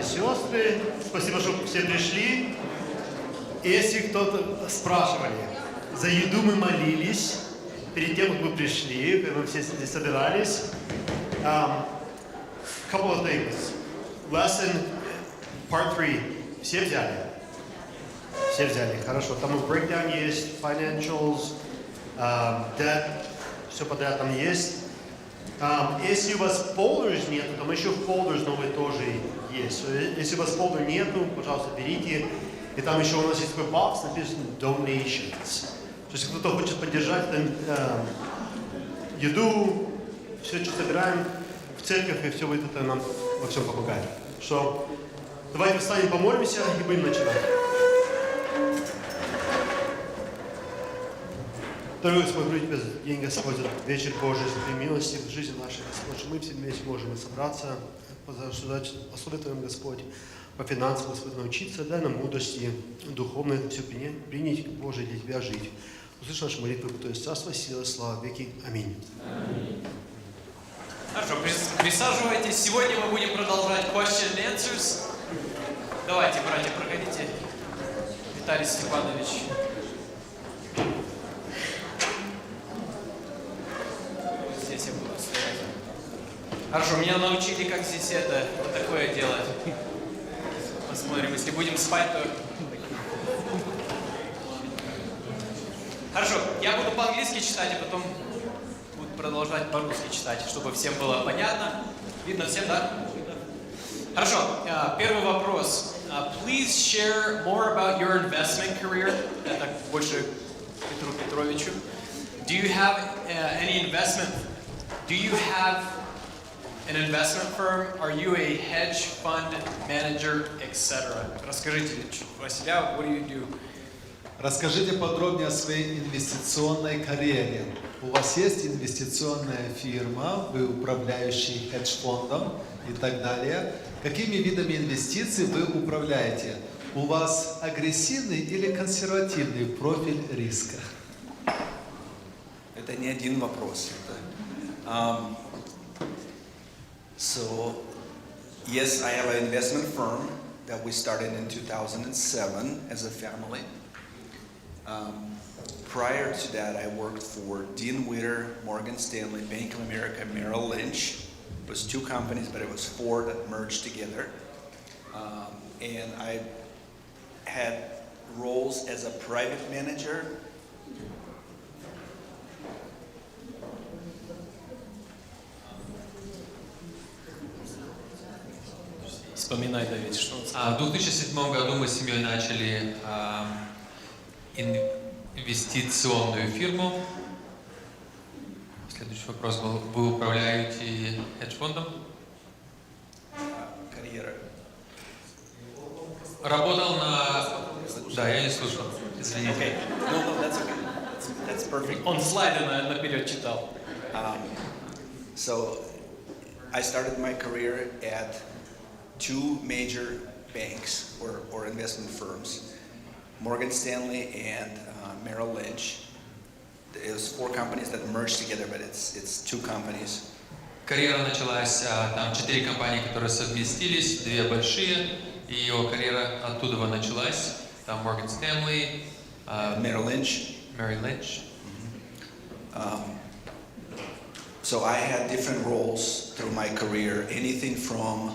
и сестры. Спасибо, что все пришли. Если кто-то спрашивали, за еду мы молились перед тем, как вы пришли, когда мы все здесь собирались. Couple of things. Lesson part 3. Все взяли? Все взяли. Хорошо. Там и breakdown есть, financials, debt, все подряд там есть. Если у вас folders нет, там еще folders новые тоже есть. Если у вас folder нету, пожалуйста, берите. И там еще у нас есть такой бокс, написано donations. То есть кто-то хочет поддержать еду, все, что собираем в церковь, и все будет это нам во всем помогает. Что давайте встанем, помолимся и будем начинать. Дорогой Господь, благодарю Тебя за день, Господь, за вечер Божий, за Твои милости в жизни нашей, Господь, что мы все вместе можем собраться, особенно Твоим, Господь, по финансам, Господь, научиться, дай нам мудрости духовной, все принять, Боже, для Тебя жить. Услышь наши молитвы, то есть царство, сила, слава, веки. Аминь. Хорошо, присаживайтесь. Сегодня мы будем продолжать question and answers. Давайте, братья, проходите. Виталий Степанович. Здесь я буду стоять. Хорошо, меня научили, как здесь это вот такое делать. Посмотрим, если будем спать, то... Хорошо, я буду по-английски читать, а потом буду продолжать по-русски читать, чтобы всем было понятно. Видно всем, да? Хорошо, первый вопрос. Please share more about your investment career. Это больше Петру Петровичу. Do you have any investment? Do you have an investment firm? Are you a hedge fund manager, etc.? Расскажите чуть про себя. What do you do? Расскажите подробнее о своей инвестиционной карьере. У вас есть инвестиционная фирма, вы управляющий хедж-фондом и так далее. Какими видами инвестиций вы управляете? У вас агрессивный или консервативный профиль риска? Это не один вопрос. So, yes, I have an investment firm that we started in 2007 as a family. Prior to that, I worked for Dean Witter, Morgan Stanley, Bank of America, Merrill Lynch. It was 2 companies, but it was 4 that merged together. And I had roles as a private manager. Вспоминай, Давид, что он сказал. В 2007 году мы с семьей начали инвестиционную фирму. Следующий вопрос был: вы управляете хедж-фондом? Карьера. Работал на... Да, я не слушал. Извините. Okay. No, that's okay. That's perfect. Он слайды наперед читал. So, I started my career at 2 major banks or investment firms, Morgan Stanley and Merrill Lynch. It was 4 companies that merged together, but it's 2 companies. Карьера началась, там 4 компании, которые совместились, 2 большие, и его карьера оттуда началась. Там Morgan Stanley, Merrill Lynch. So I had different roles through my career, anything from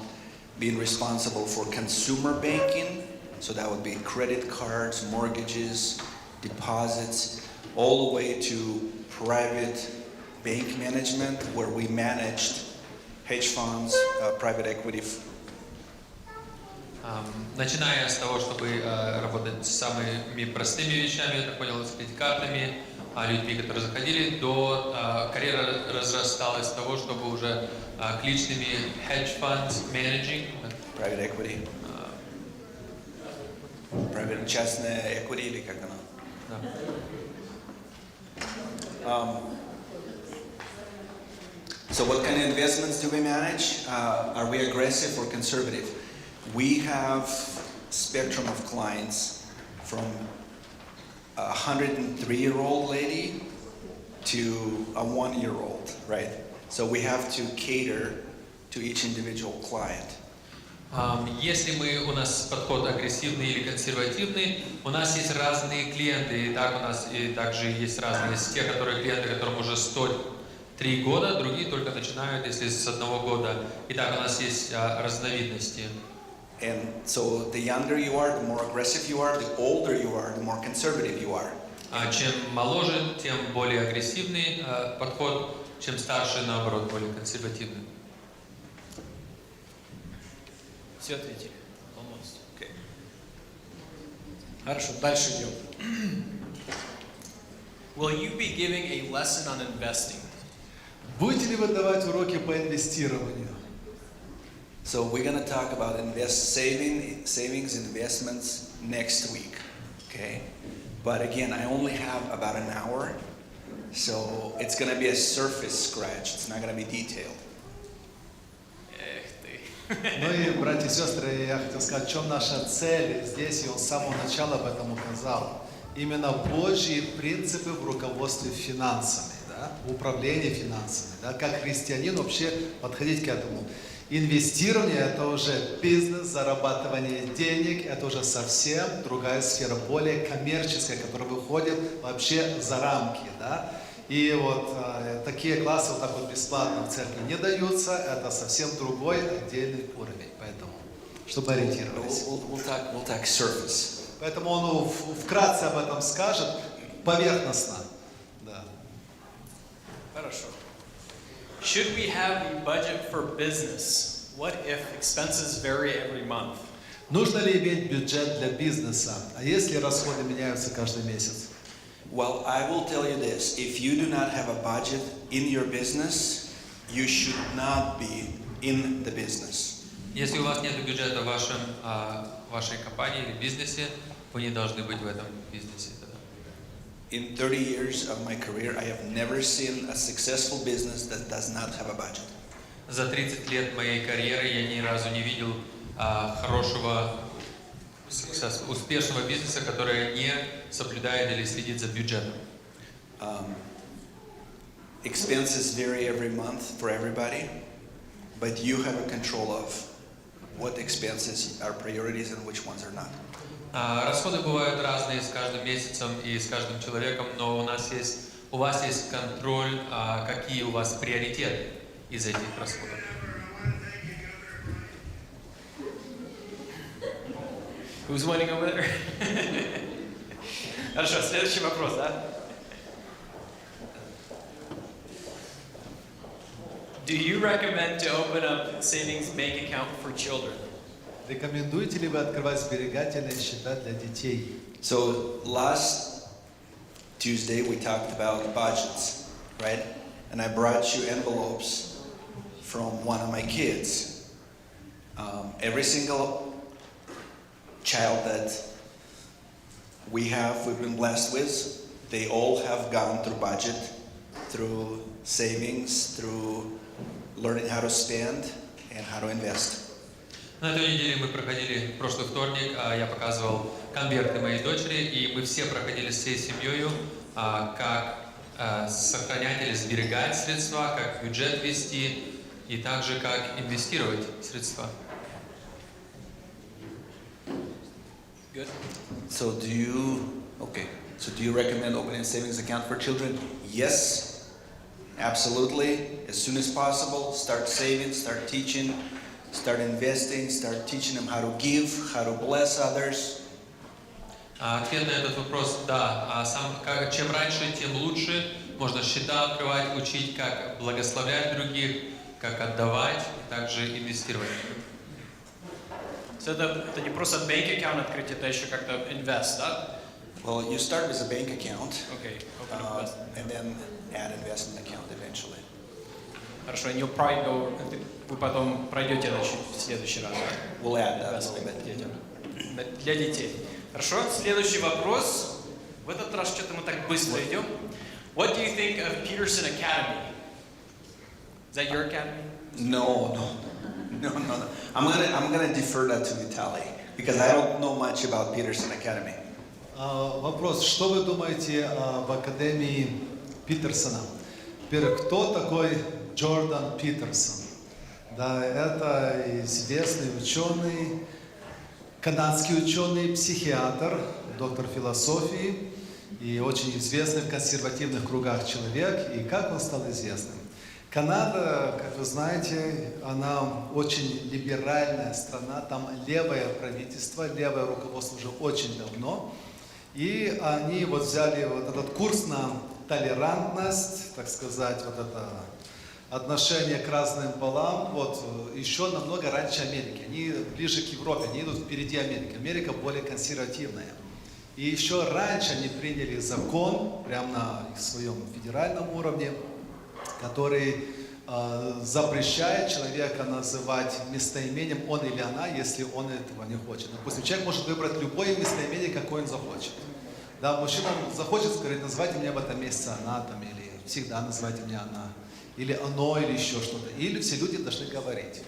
being responsible for consumer banking, so that would be credit cards, mortgages, deposits, all the way to private bank management, where we managed hedge funds, private equity. Начиная с того, чтобы работать с самыми простыми вещами, я так понял, с кредит-картами, людьми, которые заходили, до карьера разрасталась с того, чтобы уже к личными hedge funds, managing. Private equity. Private частная equity, или как она? So what kind of investments do we manage? Are we aggressive or conservative? We have spectrum of clients from a 103-year-old lady to a 1-year-old, right? So we have to cater to each individual client. Если у нас подход агрессивный или консервативный, у нас есть разные клиенты, и так у нас и также есть разные. Есть те, которые клиенты, которым уже 103 года, другие только начинают, если с 1 года. И так у нас есть разновидности. And so the younger you are, the more aggressive you are, the older you are, the more conservative you are. Чем моложе, тем более агрессивный подход, чем старше, наоборот, более консервативный. Все ответили. Almost. Okay. Хорошо, дальше идем. Will you be giving a lesson on investing? Будете ли вы давать уроки по инвестированию? So we're going to talk about savings, investments next week, okay? But again, I only have about an hour, so it's going to be a surface scratch. It's not going to be detailed. Эх ты. Ну и, братья и сестры, я хотел сказать, в чем наша цель здесь, и он с самого начала об этом указал. Именно Божьи принципы в руководстве финансами, да, в управлении финансами, да, как христианин вообще подходить к этому. Инвестирование – это уже бизнес, зарабатывание денег, это уже совсем другая сфера, более коммерческая, которая выходит вообще за рамки, да. И вот такие классы вот так вот бесплатно в церкви не даются, это совсем другой отдельный уровень, поэтому, чтобы ориентировались. We'll talk surface. Поэтому он вкратце об этом скажет, поверхностно. Да. Хорошо. Should we have a budget for business? What if expenses vary every month? Нужно ли иметь бюджет для бизнеса? А если расходы меняются каждый месяц? Well, I will tell you this. If you do not have a budget in your business, you should not be in the business. Если у вас нет бюджета в вашей компании или бизнесе, вы не должны быть в этом бизнесе. In 30 years of my career, I have never seen a successful business that does not have a budget. За 30 лет моей карьеры я ни разу не видел хорошего, успешного бизнеса, который не соблюдает или следит за бюджетом. Expenses vary every month for everybody, but you have a control of what expenses are priorities and which ones are not. Расходы бывают разные с каждым месяцем и с каждым человеком, но у вас есть контроль, какие у вас приоритеты из этих расходов. Who's winning over there? Хорошо, следующий вопрос, да? Do you recommend to open up savings bank account for children? Рекомендуете ли вы открывать сберегательные счета для детей? So last Tuesday we talked about budgets, right? And I brought you envelopes from one of my kids. Every single child that we've been blessed with, they all have gone through budget, through savings, through learning how to spend and how to invest. На этой неделе мы проходили, в прошлый вторник, я показывал конверты моей дочери, и мы все проходили с всей семьей, как сохранять или сберегать средства, как бюджет вести, и также как инвестировать средства. Good. So do you recommend opening a savings account for children? Yes, absolutely. As soon as possible, start saving, start teaching, start investing, start teaching them how to give, how to bless others. Ответ на этот вопрос – да. Чем раньше, тем лучше. Можно счета открывать, учить, как благословлять других, как отдавать, также инвестировать. So это не просто bank account открыть, это еще как-то invest, да? Well, you start with a bank account, Okay, open up investment. and then add investment account eventually. Хорошо, and you'll probably go, вы потом пройдете это чуть в следующий раз, да? We'll add that a little Investment bit. детям. Для детей. Хорошо, следующий вопрос. В этот раз что-то мы так быстро идем. What do you think of Peterson Academy? Is that your academy? No. I'm gonna defer that to Vitaly because I don't know much about Peterson Academy. Вопрос, что вы думаете об Академии Питерсона? Во-первых, кто такой Джордан Питерсон? Да, это известный ученый, канадский ученый, психиатр, доктор философии и очень известный в консервативных кругах человек. И как он стал известным? Канада, как вы знаете, она очень либеральная страна, там левое правительство, левое руководство уже очень давно. И они вот взяли вот этот курс на толерантность, так сказать, вот это отношение к разным полам, вот еще намного раньше Америки. Они ближе к Европе, они идут впереди Америки. Америка более консервативная. И еще раньше они приняли закон, прямо на своем федеральном уровне, который запрещает человека называть местоимением он или она, если он этого не хочет. Допустим, человек может выбрать любое местоимение, какое он захочет. Да, мужчина захочет, говорит, называйте меня в этом месяце она, там, или всегда называйте меня она, или оно, или еще что-то. Или все люди должны говорить.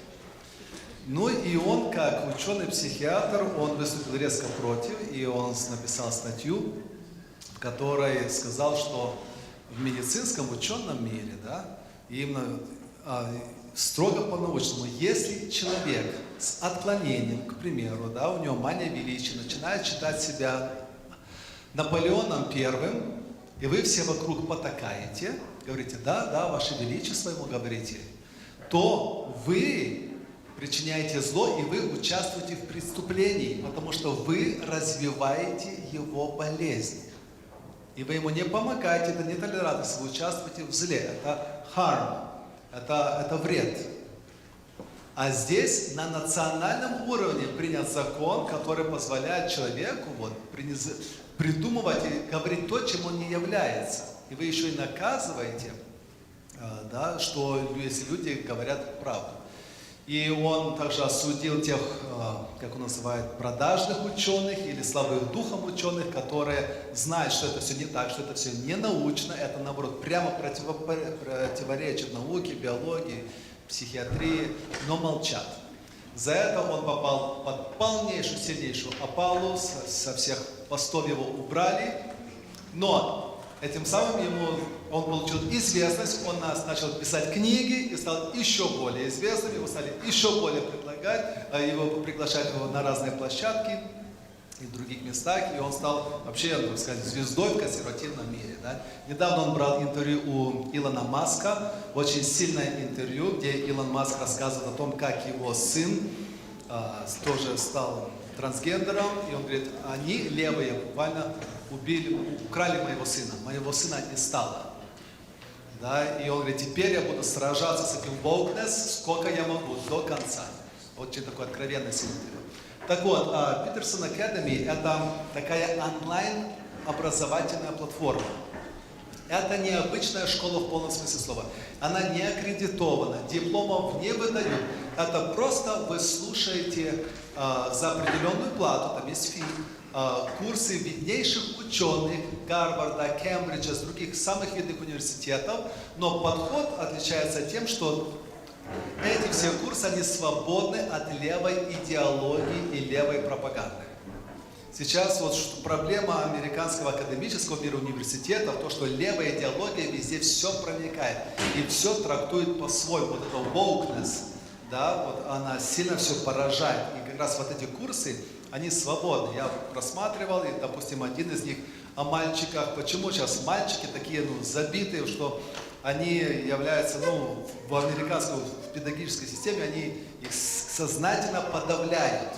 Ну и он, как ученый-психиатр, он выступил резко против, и он написал статью, в которой сказал, что в медицинском ученом мире, да, именно строго по-научному, если человек с отклонением, к примеру, да, у него мания величия, начинает считать себя Наполеоном Первым, и вы все вокруг потакаете, говорите, да, да, ваше величество ему говорите, то вы причиняете зло, и вы участвуете в преступлении, потому что вы развиваете его болезнь. И вы ему не помогаете, это не толерантность, вы участвуете в зле, это harm, это вред. А здесь на национальном уровне принят закон, который позволяет человеку придумывать и говорить то, чем он не является. И вы еще и наказываете, да, что если люди говорят правду. И он также осудил тех, как он называет, продажных ученых или слабых духом ученых, которые знают, что это все не так, что это все не научно, это наоборот прямо противоречит науке, биологии, психиатрии, но молчат. За это он попал под полнейшую, сильнейшую опалу, со всех постов его убрали, но этим самым он получил известность, он начал писать книги и стал еще более известным, его стали еще более приглашать его на разные площадки и в других местах, и он стал вообще, так сказать, звездой в консервативном мире. Да? Недавно он брал интервью у Илона Маска, очень сильное интервью, где Илон Маск рассказывает о том, как его сын тоже стал трансгендером, и он говорит, они, левые, буквально украли моего сына не стало. Да? И он говорит, теперь я буду сражаться с этим wokeness, сколько я могу, до конца. Очень такой откровенный интервью. Так вот, Peterson Academy – это такая онлайн-образовательная платформа. Это не обычная школа в полном смысле слова. Она не аккредитована, дипломов не выдают. Это просто вы слушаете за определенную плату, там есть фи, курсы виднейших ученых Гарварда, Кембриджа, с других самых видных университетов, но подход отличается тем, что эти все курсы, они свободны от левой идеологии и левой пропаганды. Сейчас вот проблема американского академического мира университетов, то, что левая идеология везде все проникает и все трактует по-своему. Вот это wokeness, да, вот она сильно все поражает. И как раз вот эти курсы, они свободны. Я просматривал, и, допустим, один из них о мальчиках. Почему сейчас мальчики такие, забитые, что они являются, в американской в педагогической системе, они их сознательно подавляют.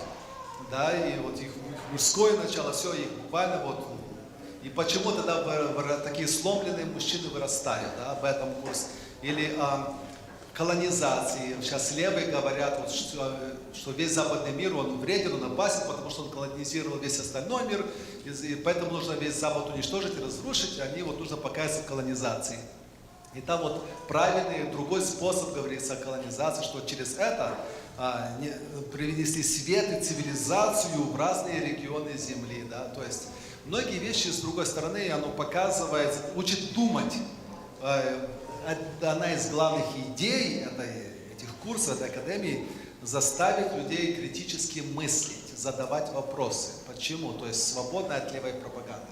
Да, и вот их мужское начало, все, их буквально вот. И почему тогда такие сломленные мужчины вырастают, да, об этом курсе. Или о колонизации. Сейчас левые говорят, вот, что весь западный мир, он вреден, он опасен, потому что он колонизировал весь остальной мир, и поэтому нужно весь Запад уничтожить и разрушить, а они вот нужно покаяться в колонизации. И там вот правильный другой способ говорится о колонизации, что через это привнесли свет и цивилизацию в разные регионы Земли. Да? То есть многие вещи, с другой стороны, оно показывает, учит думать. Одна из главных идей этих курсов, этой академии, заставить людей критически мыслить, задавать вопросы. Почему? То есть свободно от левой пропаганды.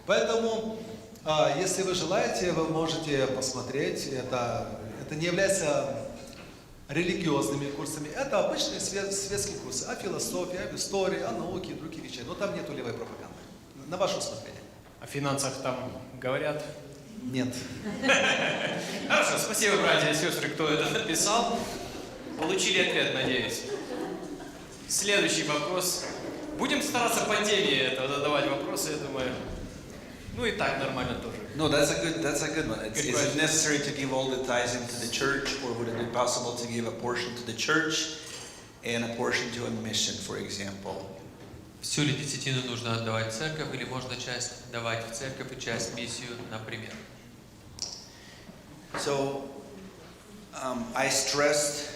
Поэтому, если вы желаете, вы можете посмотреть. Это не является религиозными курсами. Это обычные светские курсы о философии, об истории, о науке и других вещах. Но там нету левой пропаганды. На ваше усмотрение. О финансах там говорят? Нет. Хорошо, спасибо, братья и сестры, кто это написал. Получили ответ, надеюсь. Следующий вопрос. Будем стараться по теме этого задавать вопросы, я думаю. Ну и так нормально тоже. No, that's a good one. Good Is it question. necessary to give all the tithing to the church, or would it be possible to give a portion to the church and a portion to a mission, for example? Всю ли десятину нужно отдавать в церковь, или можно часть давать в церковь и часть в миссию, например? So, I stressed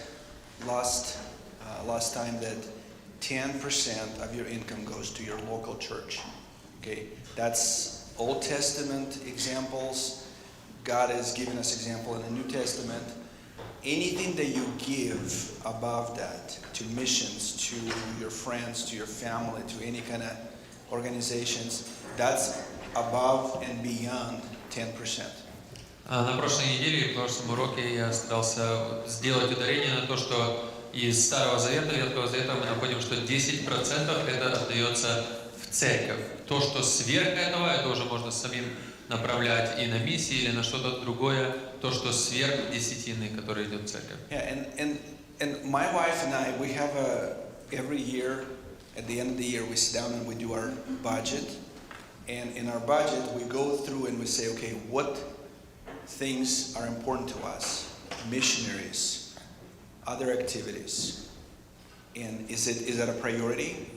last time that 10% of your income goes to your local church. Okay, that's Old Testament examples. God has given us example in the New Testament. Anything that you give above that to missions, to your friends, to your family, to any kind of organizations, that's above and beyond 10%. На прошлой неделе, в прошлом уроке я старался сделать ударение на то, что из Старого Завета, Ветхого Завета мы находим, что 10% это отдается в церковь. То, что сверх этого, это уже можно самим направлять и на миссии, или на что-то другое, то, что сверх десятины, которое идет в церковь. Yeah, and my wife and I, we have every year, at the end of the year, we sit down and we do our budget. And in our budget, we go through and we say, okay, what things are important to us? Missionaries, other activities. And is it a priority?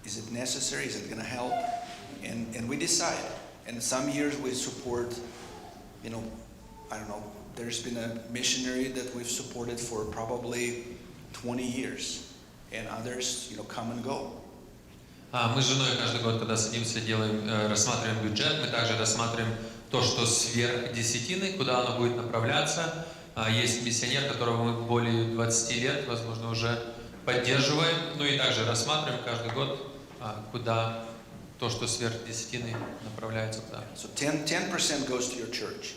Is it necessary? Is it going to help? And we decide. And some years we support, I don't know, there's been a missionary that we've supported for probably 20 years. And others, come and go. Мы с женой каждый год, когда садимся, рассматриваем бюджет, мы также рассматриваем то, что сверх десятины, куда оно будет направляться. Есть миссионер, которого мы более 20 лет, возможно, уже поддерживаем. Ну и также рассматриваем каждый год, куда то, что сверх десятины, направляется куда. So 10% goes to your church.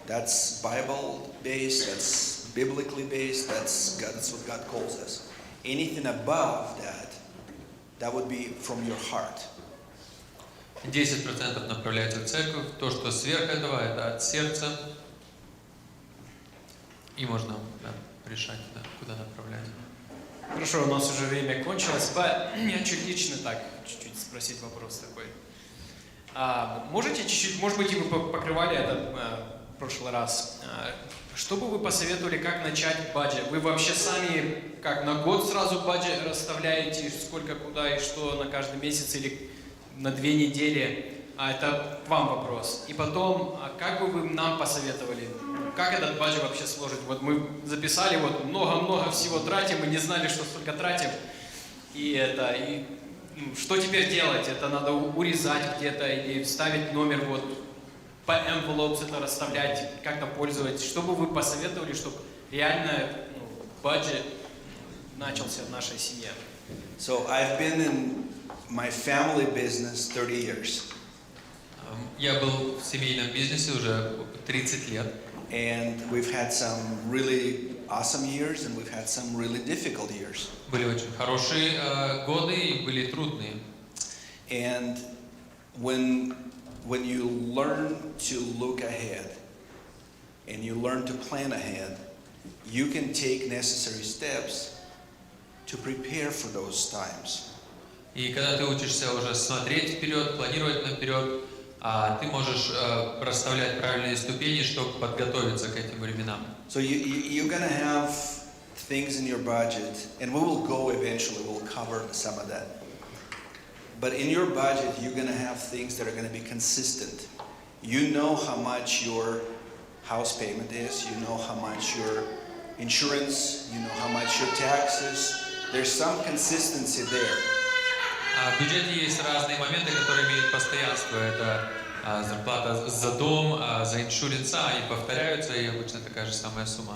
That's Bible-based, that's biblically based, that's what God calls us. Anything above that would be from your heart. 10% направляется в церковь, то, что сверх этого, это от сердца. И можно решать, куда направлять. Хорошо, у нас уже время кончилось. Я лично чуть-чуть спросить вопрос такой. Можете чуть-чуть, может быть, вы покрывали это в прошлый раз. Что бы вы посоветовали, как начать баджет? Вы вообще сами как на год сразу баджет расставляете, сколько, куда и что на каждый месяц или на 2 недели? Это к вам вопрос. И потом, как бы вы нам посоветовали, как этот баджет вообще сложить? Вот мы записали, много-много всего тратим, мы не знали, что столько тратим. И что теперь делать? Это надо урезать где-то или вставить номер по envelopes это расставлять, как-то пользоваться. Что бы вы посоветовали, чтобы реально баджет начался в нашей семье? So I've been in my family business 30 years. Я был в семейном бизнесе уже 30 лет. And we've had some really awesome years and we've had some really difficult years. Были очень хорошие годы и были трудные. And when you learn to look ahead and you learn to plan ahead, you can take necessary steps to prepare for those times. И когда ты учишься уже смотреть вперед, планировать наперед, ты можешь расставлять правильные ступени, чтобы подготовиться к этим временам. So you're going to have things in your budget, and we will go eventually, we'll cover some of that. But in your budget, you're going to have things that are going to be consistent. You know how much your house payment is, you know how much your insurance, you know how much your taxes. There's some consistency there. В бюджете есть разные моменты, которые имеют постоянство. Это зарплата за дом, за иншуренс, и повторяются, и обычно такая же самая сумма.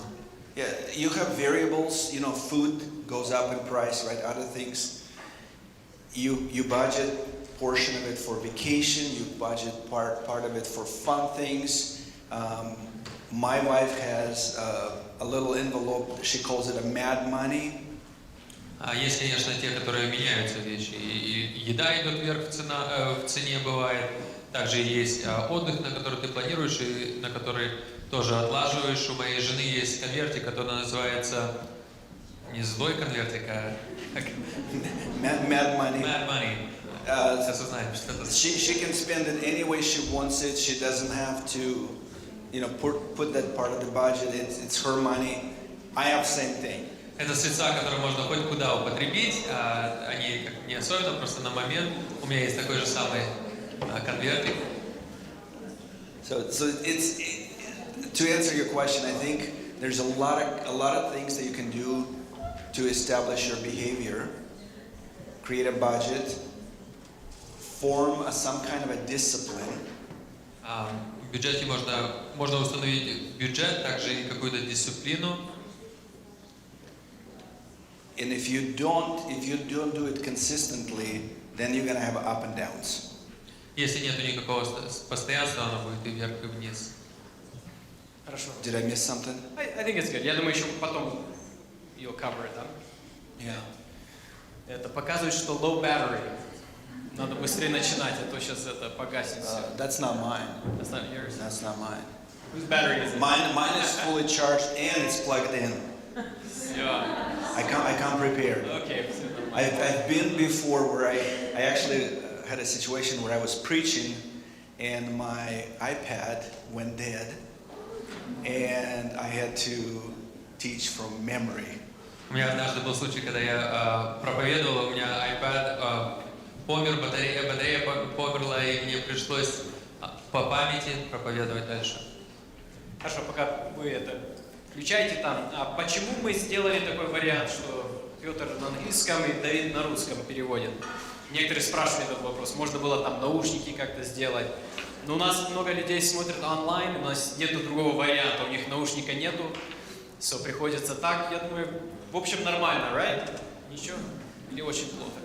Yeah, you have variables, food goes up in price, right? Other things. You budget portion of it for vacation, you budget part of it for fun things. My wife has a little envelope, she calls it a mad money. Есть, конечно, те, которые меняются вещи. И еда идет вверх в цене бывает. Также есть отдых, на который ты планируешь и на который тоже отлаживаешь. У моей жены есть конвертик, который называется не злой конвертик, а Mad money. mad money. Сейчас узнаем, что это. She can spend it any way she wants it. She doesn't have to, put that part of the budget. It's her money. I have the same thing. Это средства, которые можно хоть куда употребить, они как не особенно, просто на момент. У меня есть такой же самый конвертик. So it's to answer your question, I think there's a lot of things that you can do to establish your behavior. Create a budget, form some kind of a discipline. В бюджете можно установить бюджет, также и какую-то дисциплину. And if you don't do it consistently, then you're gonna have up and downs. Если нету никакого постоянства, оно будет и вверх, и вниз. Хорошо. Did I miss something? I think it's good. Я думаю, еще потом you'll cover it, да? Yeah. Это показывает, что low battery. Надо быстрее начинать, а то сейчас это погаснет все. That's not mine. That's not yours. That's not mine. Whose battery is it? Mine is fully charged and it's plugged in. Все. I come prepared. Окей, все нормально. I've been before where I actually had a situation where I was preaching and my iPad went dead and I had to teach from memory. У меня однажды был случай, когда я проповедовал, у меня iPad помер, батарея померла, и мне пришлось по памяти проповедовать дальше. Хорошо, пока вы это включаете там. А почему мы сделали такой вариант, что Петр на английском и Давид на русском переводит? Некоторые спрашивали этот вопрос. Можно было там наушники как-то сделать. Но у нас много людей смотрят онлайн, у нас нету другого варианта, у них наушника нету. Все, приходится так. Я думаю, в общем, нормально, right? Ничего? Или очень плохо?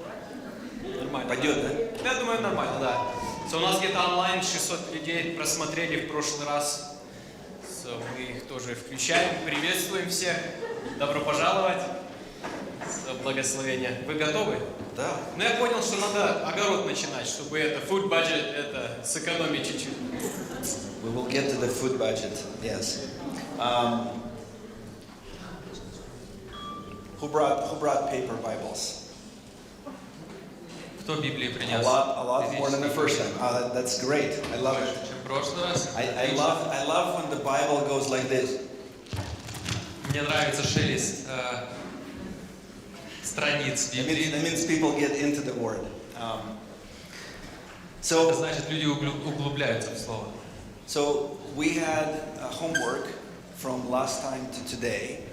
Нормально. Пойдет, да? Я думаю, нормально, да. So, у нас где-то онлайн 600 людей просмотрели в прошлый раз. So, мы их тоже включаем. Приветствуем всех. Добро пожаловать. Благословения. Вы готовы? Да. Ну, я понял, что надо огород начинать, чтобы это food budget, это сэкономить чуть-чуть. We will get to the food budget. Yes. Who brought paper Bibles? Кто Библии A принес? lot more than the first time. That's great. I love it. Больше, чем в прошлый раз. I love when the Bible goes like this. Мне нравится шелест страниц Библии. That means people get into the Word. Это So значит, люди углубляются в Слово. So we had homework from last time to today.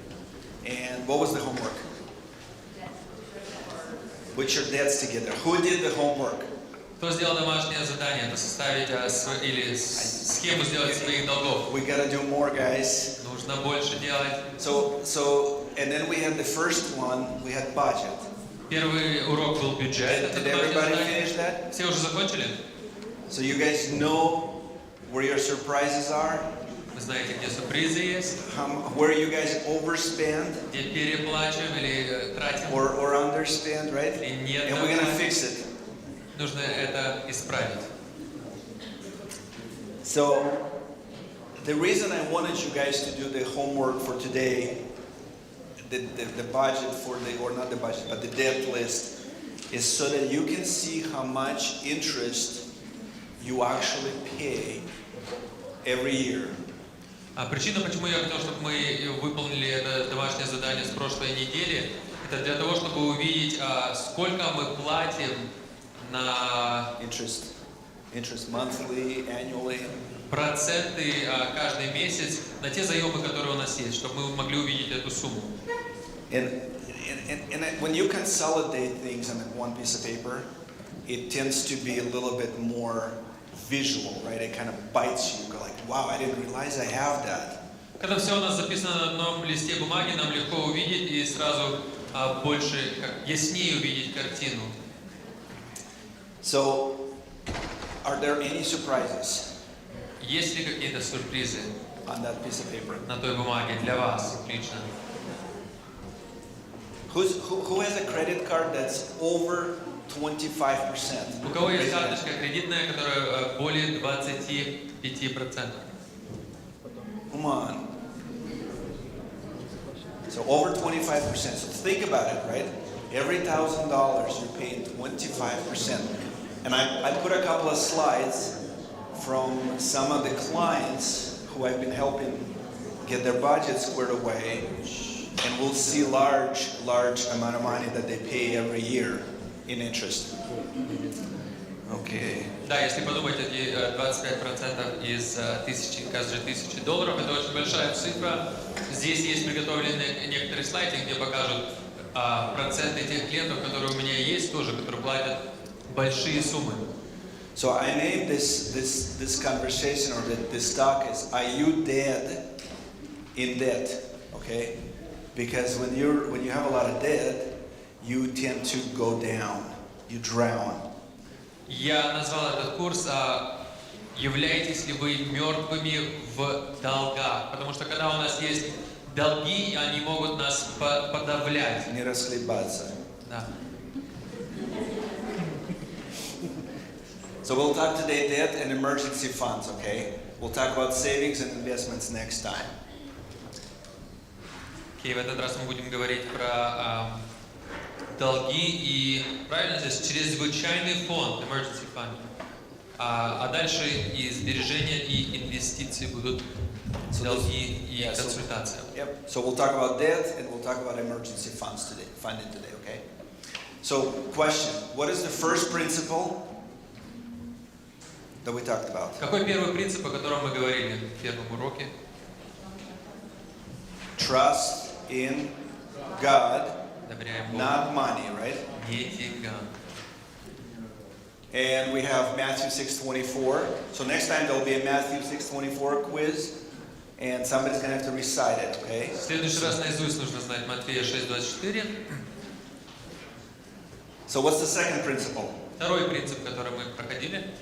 And what was the homework? Put your dads together. Who did the homework? Кто сделал домашнее задание? Это составить или схему сделать своих долгов. We gotta do more, guys. Нужно больше делать. And then we had the first one, we had budget. Первый урок был бюджет. Это Did домашнее everybody задание. finish that? Все уже закончили? So you guys know where your surprises are? Вы знаете, где сюрпризы есть, Where you guys overspend где переплачиваем или тратим, or underspend, right? или нет. And we're gonna fix it. Нужно это исправить. So the reason I wanted you guys to do the homework for today, the budget for the, or not the budget, but the debt list, is so that you can see how much interest you actually pay every year. Причина, почему я хотел, чтобы мы выполнили это домашнее задание с прошлой недели, это для того, чтобы увидеть, сколько мы платим на Interest monthly, annually. проценты каждый месяц на те заемы, которые у нас есть, чтобы мы могли увидеть эту сумму. And when you consolidate things on one piece of paper, it tends to be a little bit more visual, right? It kind of bites you. You go like, wow, I didn't realize I have that. Когда все у нас записано на одном листе бумаги, нам легко увидеть и сразу больше, яснее увидеть картину. So, are there any surprises? Есть ли какие-то сюрпризы? on that piece of paper. на той бумаге для вас лично. Who has a credit card that's over 25%? У кого есть карточка кредитная, которая более 25%? Come on. So over 25%. So think about it, right? Every $1,000 you're paying 25%. And I put a couple of slides from some of the clients who I've been helping get their budgets squared away. And we'll see large amount of money that they pay every year in interest. Okay. Да, если подумать, эти 25% из каждой $1000, это очень большая цифра. Здесь есть приготовлены некоторые слайды, где покажут проценты тех клиентов, которые у меня есть тоже, которые платят большие суммы. So I named this conversation or this talk is "Are you dead in debt?" Okay, because when you have a lot of debt, you tend to go down, you drown. Я назвал этот курс «Являетесь ли вы мертвыми в долгах?» Потому что когда у нас есть долги, они могут нас подавлять. Не расхлебаться. Да. So we'll talk today debt and emergency funds, okay? We'll talk about savings and investments next time. Окей, в этот раз мы будем говорить про долги и, правильно здесь, чрезвычайный фонд, emergency fund. А дальше и сбережения, и инвестиции будут долги и консультация. Yep. So we'll talk about debt and we'll talk about emergency funding today, okay? So, question, what is the first principle that we talked about? Какой первый принцип, о котором мы говорили в первом уроке? Trust in God, Доверяем Богу, not money, right? не деньгам. And we have Matthew 6:24. So next time there'll be a Matthew 6:24 quiz, and somebody's gonna have to recite it, okay? В следующий раз наизусть нужно знать Матфея 6:24. So what's the second principle? Второй принцип, который мы проходили.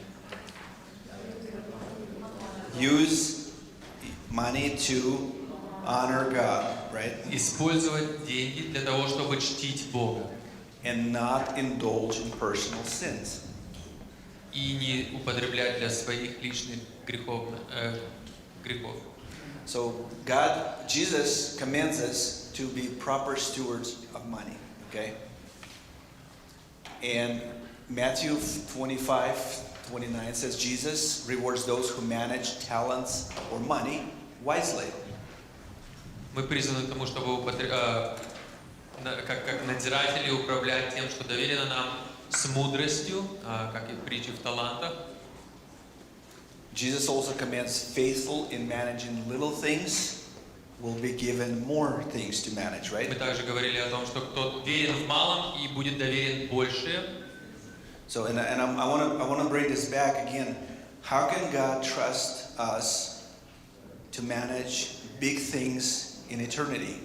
Use money to honor God, right? Использовать деньги для того, чтобы чтить Бога. And not indulge in personal sins. И не употреблять для своих личных грехов. So Jesus commands us to be proper stewards of money, okay? And Matthew 25:29 says Jesus rewards those who manage talents or money wisely. Мы призваны к тому, чтобы как надзиратели управлять тем, что доверено нам, с мудростью, как и притчи в талантах. Jesus also commands faithful in managing little things will be given more things to manage, right? Мы также говорили о том, что кто верен в малом и будет доверен больше. So, and I want to bring this back again. How can God trust us to manage big things in eternity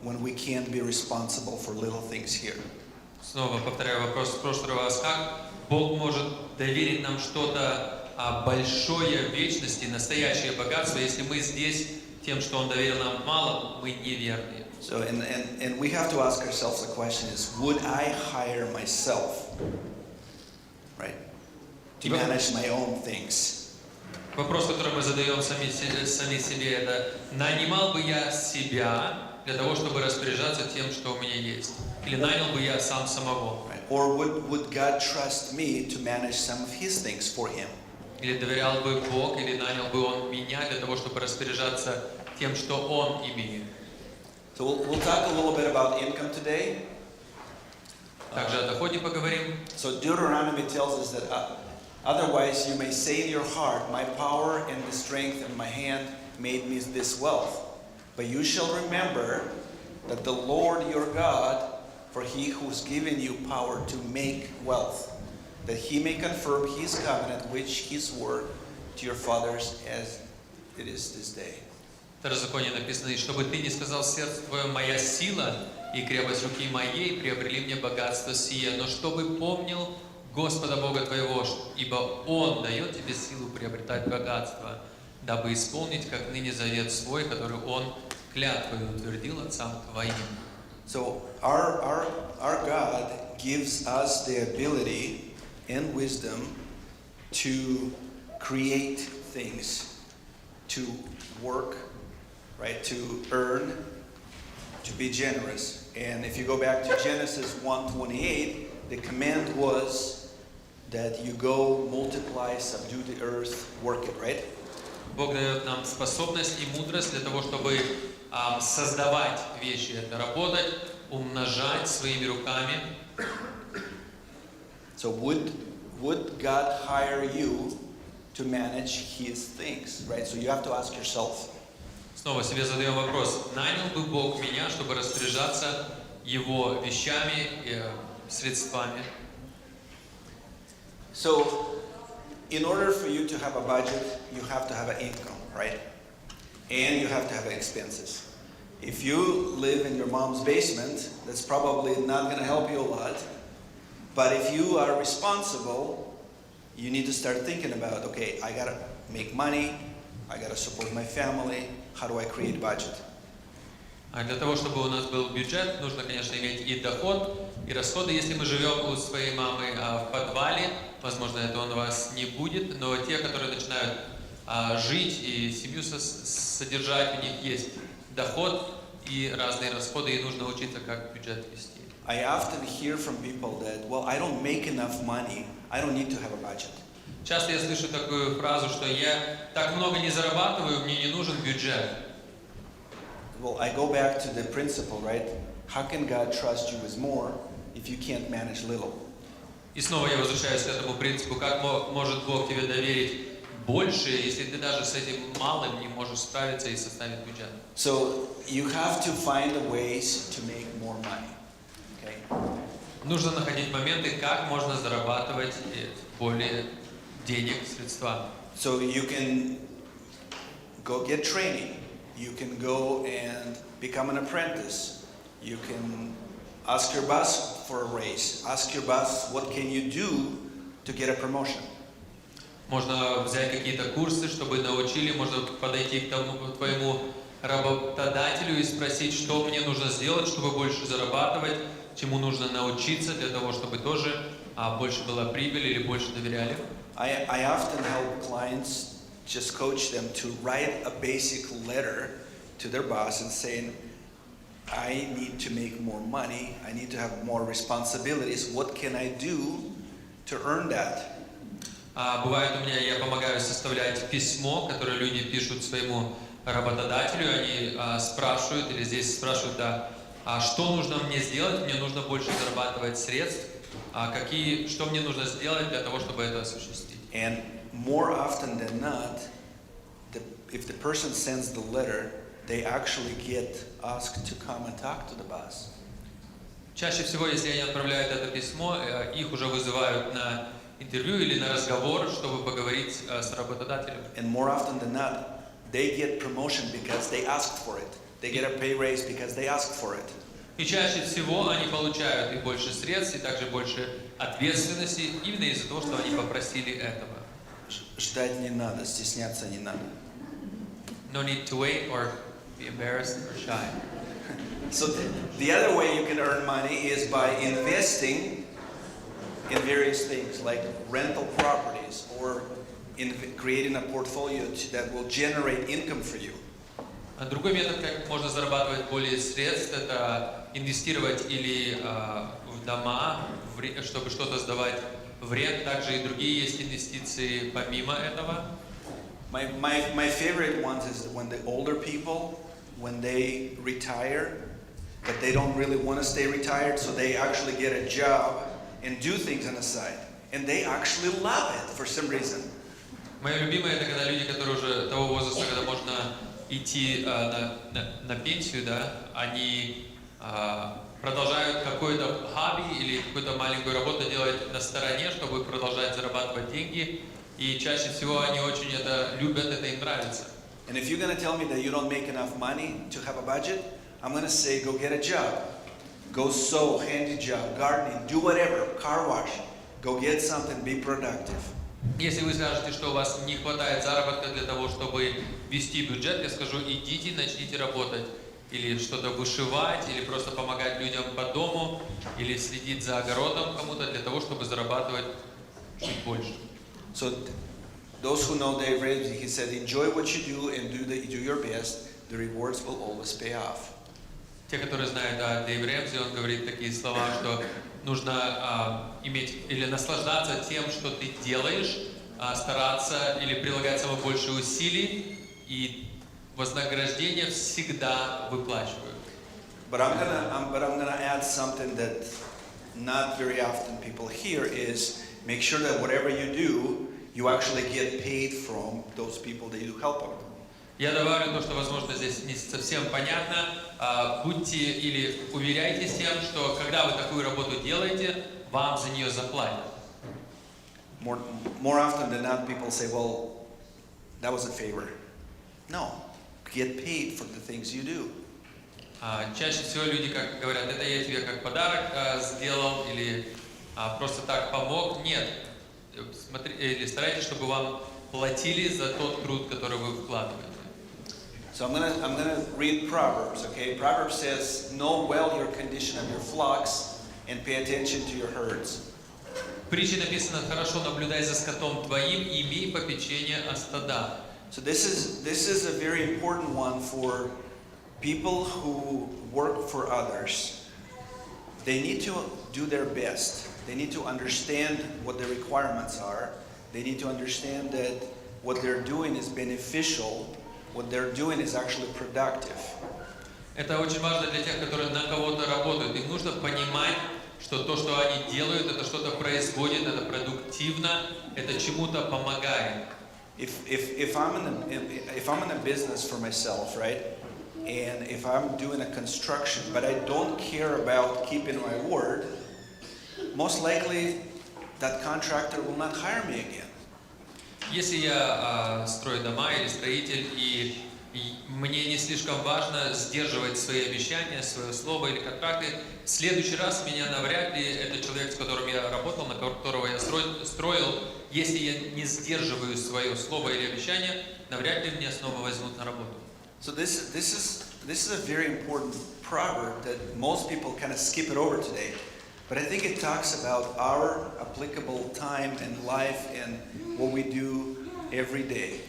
when we can't be responsible for little things here? Снова повторяю вопрос с прошлого раз. Как Бог может доверить нам что-то большое в вечности, настоящее богатство, если мы здесь тем, что Он доверил нам мало, мы неверные? So, and we have to ask ourselves the question is, would I hire myself, right, to manage my own things? Вопрос, который мы задаем сами себе, это: нанимал бы я себя для того, чтобы распоряжаться тем, что у меня есть? Или нанял бы я сам самого? Right. Or would God trust me to manage some of His things for Him? Или доверял бы Бог, или нанял бы Он меня для того, чтобы распоряжаться тем, что Он имеет? So we'll talk a little bit about income today. Также о доходе поговорим. So Deuteronomy tells us that otherwise you may say in your heart, my power and the strength in my hand made me this wealth. But you shall remember that the Lord your God, for He who's given you power to make wealth, that He may confirm His covenant, which He swore to your fathers as it is this day. В Второзаконии написано: «И чтобы ты не сказал в сердце твоем, моя сила и крепость руки моей приобрели мне богатство сие, но чтобы помнил Господа Бога твоего, ибо Он дает тебе силу приобретать богатство». дабы исполнить, как ныне завет свой, который Он клятвой утвердил отцам твоим». So our God gives us the ability and wisdom to create things, to work, right, to earn, to be generous. And if you go back to Genesis 1:28, the command was that you go, multiply, subdue the earth, work it, right? Бог дает нам способность и мудрость для того, чтобы создавать вещи, это работать, умножать своими руками. So would God hire you to manage His things, right? So you have to ask yourself. Снова себе задаем вопрос: нанял бы Бог меня, чтобы распоряжаться Его вещами и средствами? So, in order for you to have a budget, you have to have an income, right? And you have to have expenses. If you live in your mom's basement, that's probably not going to help you a lot. But if you are responsible, you need to start thinking about, okay, I got to make money, I got to support my family, how do I create budget? А для того, чтобы у нас был бюджет, нужно, конечно, иметь и доход, и расходы. Если мы живем у своей мамы в подвале, возможно, это он у вас не будет, но те, которые начинают жить и семью содержать, у них есть доход и разные расходы, и нужно учиться, как бюджет вести. I often hear from people that, well, I don't make enough money, I don't need to have a budget. Часто я слышу такую фразу, что я так много не зарабатываю, мне не нужен бюджет. Well, I go back to the principle, right? How can God trust you with more if you can't manage little? И снова я возвращаюсь к этому принципу, как может Бог тебе доверить больше, если ты даже с этим малым не можешь справиться и составить бюджет. So you have to find ways to make more money. Okay? Нужно находить моменты, как можно зарабатывать более денег, средства. So you can go get training. You can go and become an apprentice. You can ask your boss for a raise. Ask your boss, what can you do to get a promotion? Можно взять какие-то курсы, чтобы научили, можно подойти к твоему работодателю и спросить, что мне нужно сделать, чтобы больше зарабатывать, чему нужно научиться для того, чтобы тоже больше была прибыль или больше доверяли. I often help clients just coach them to write a basic letter to their boss and saying, I need to make more money, I need to have more responsibilities, what can I do to earn that? Бывает у меня, я помогаю составлять письмо, которое люди пишут своему работодателю, они спрашивают, или здесь спрашивают, что нужно мне сделать, мне нужно больше зарабатывать средств, что мне нужно сделать для того, чтобы это осуществить. And more often than not, if the person sends the letter, they actually get asked to come and talk to the boss. Чаще всего, если они отправляют это письмо, их уже вызывают на интервью или на разговор, чтобы поговорить с работодателем. And more often than not, they get promotion because they asked for it. They get a pay raise because they asked for it. И чаще всего они получают и больше средств, и также больше ответственности, именно из-за того, что они попросили этого. Ждать не надо, стесняться не надо. No need to wait or be embarrassed or shy. So the other way you can earn money is by investing in various things like rental properties or in creating a portfolio that will generate income for you. Другой метод, как можно зарабатывать более средств, это инвестировать или в дома, чтобы что-то сдавать в рент. Также и другие есть инвестиции помимо этого. My favorite ones is when the older people, when they retire, but they don't really want to stay retired, so they actually get a job and do things on the side. And they actually love it for some reason. Мои любимые это когда люди, которые уже того возраста, когда можно идти на пенсию, да, они продолжают какое-то хобби или какую-то маленькую работу делать на стороне, чтобы продолжать зарабатывать деньги. И чаще всего они очень это любят, это им нравится. And if you're going to tell me that you don't make enough money to have a budget, I'm going to say go get a job. Go sew, handy job, gardening, do whatever, car wash. Go get something, be productive. Если вы скажете, что у вас не хватает заработка для того, чтобы вести бюджет, я скажу, идите, начните работать. Или что-то вышивать, или просто помогать людям по дому, или следить за огородом кому-то для того, чтобы зарабатывать чуть больше. So those who know Dave Ramsey, he said, enjoy what you do and do your best. The rewards will always pay off. Те, которые знают Дэйв Рэмзи, он говорит такие слова, что нужно иметь или наслаждаться тем, что ты делаешь, стараться или прилагать самое больше усилий, и вознаграждение всегда выплачивают. But I'm gonna add something that not very often people hear is make sure that whatever you do, you actually get paid from those people that you help them. Я добавлю то, что, возможно, здесь не совсем понятно. Будьте или уверяйтесь тем, что когда вы такую работу делаете, вам за нее заплатят. More often than not, people say, well, that was a favor. No, get paid for the things you do. Чаще всего люди как говорят, это я тебе как подарок сделал или просто так помог. Нет. Или старайтесь, чтобы вам платили за тот труд, который вы вкладываете. So I'm gonna read Proverbs, okay? Proverbs says, know well your condition of your flocks and pay attention to your herds. В притче написано: хорошо наблюдай за скотом твоим и имей попечение о стадах. So this is a very important one for people who work for others. They need to do their best. They need to understand what the requirements are. They need to understand that what they're doing is beneficial. What they're doing is actually productive. Это очень важно для тех, которые на кого-то работают. Им нужно понимать, что то, что они делают, это что-то происходит, это продуктивно, это чему-то помогает. If I'm in a business for myself, right, and if I'm doing a construction, but I don't care about keeping my word, most likely that contractor will not hire me again. Если я строю дома или строитель, и мне не слишком важно сдерживать свои обещания, свое слово или контракты, в следующий раз меня навряд ли этот человек, с которым я работал, на которого я строил, если я не сдерживаю свое слово или обещание, навряд ли меня снова возьмут на работу. So this is a very important proverb that most people kind of skip it over today. But I think it talks about our applicable time and life and what we do every day.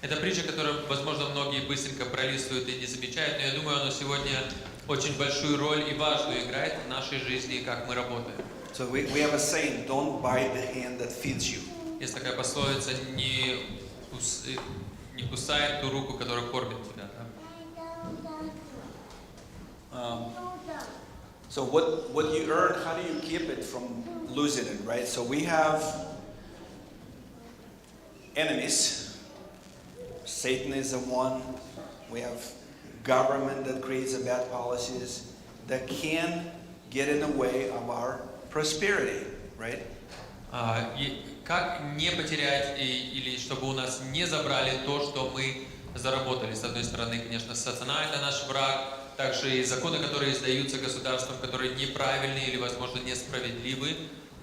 Это притча, которую, возможно, многие быстренько пролистывают и не замечают, но я думаю, она сегодня очень большую роль и важную играет в нашей жизни, и как мы работаем. So we have a saying, don't bite the hand that feeds you. Есть такая пословица: не кусай ту руку, которая кормит тебя. Да? So what you earn, how do you keep it from losing it, right? So we have enemies. Satan is the one. We have government that creates bad policies that can get in the way of our prosperity, right? Как не потерять или чтобы у нас не забрали то, что мы заработали? С одной стороны, конечно, сатана — это наш враг. Также и законы, которые издаются государством, которые неправильные или, возможно, несправедливы.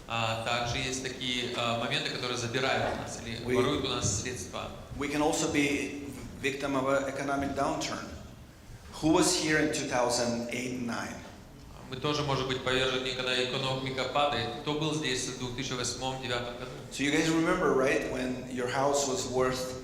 Также есть такие моменты, которые забирают у нас или воруют у нас средства. We can also be victim of an economic downturn. Who was here in 2008-2009? Мы тоже, может быть, повержены, когда экономика падает. Кто был здесь в 2008-2009 году? So you guys remember, right, when your house was worth,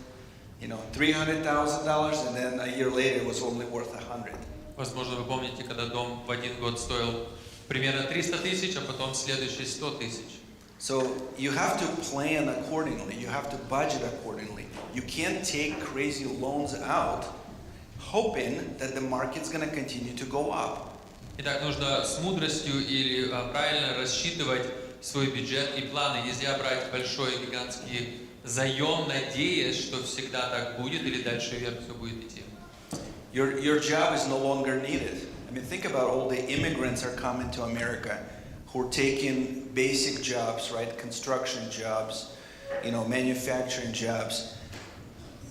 $300,000, and then a year later it was only worth $100,000. Возможно, вы помните, когда дом в один год стоил примерно 300 тысяч, а потом следующий 100 тысяч. So you have to plan accordingly. You have to budget accordingly. You can't take crazy loans out, hoping that the market's going to continue to go up. Итак, нужно с мудростью или правильно рассчитывать свой бюджет и планы. Нельзя брать большой гигантский заем, надеясь, что всегда так будет или дальше вверх все будет идти. Your job is no longer needed. I mean, think about all the immigrants are coming to America who are taking basic jobs, right? Construction jobs, manufacturing jobs.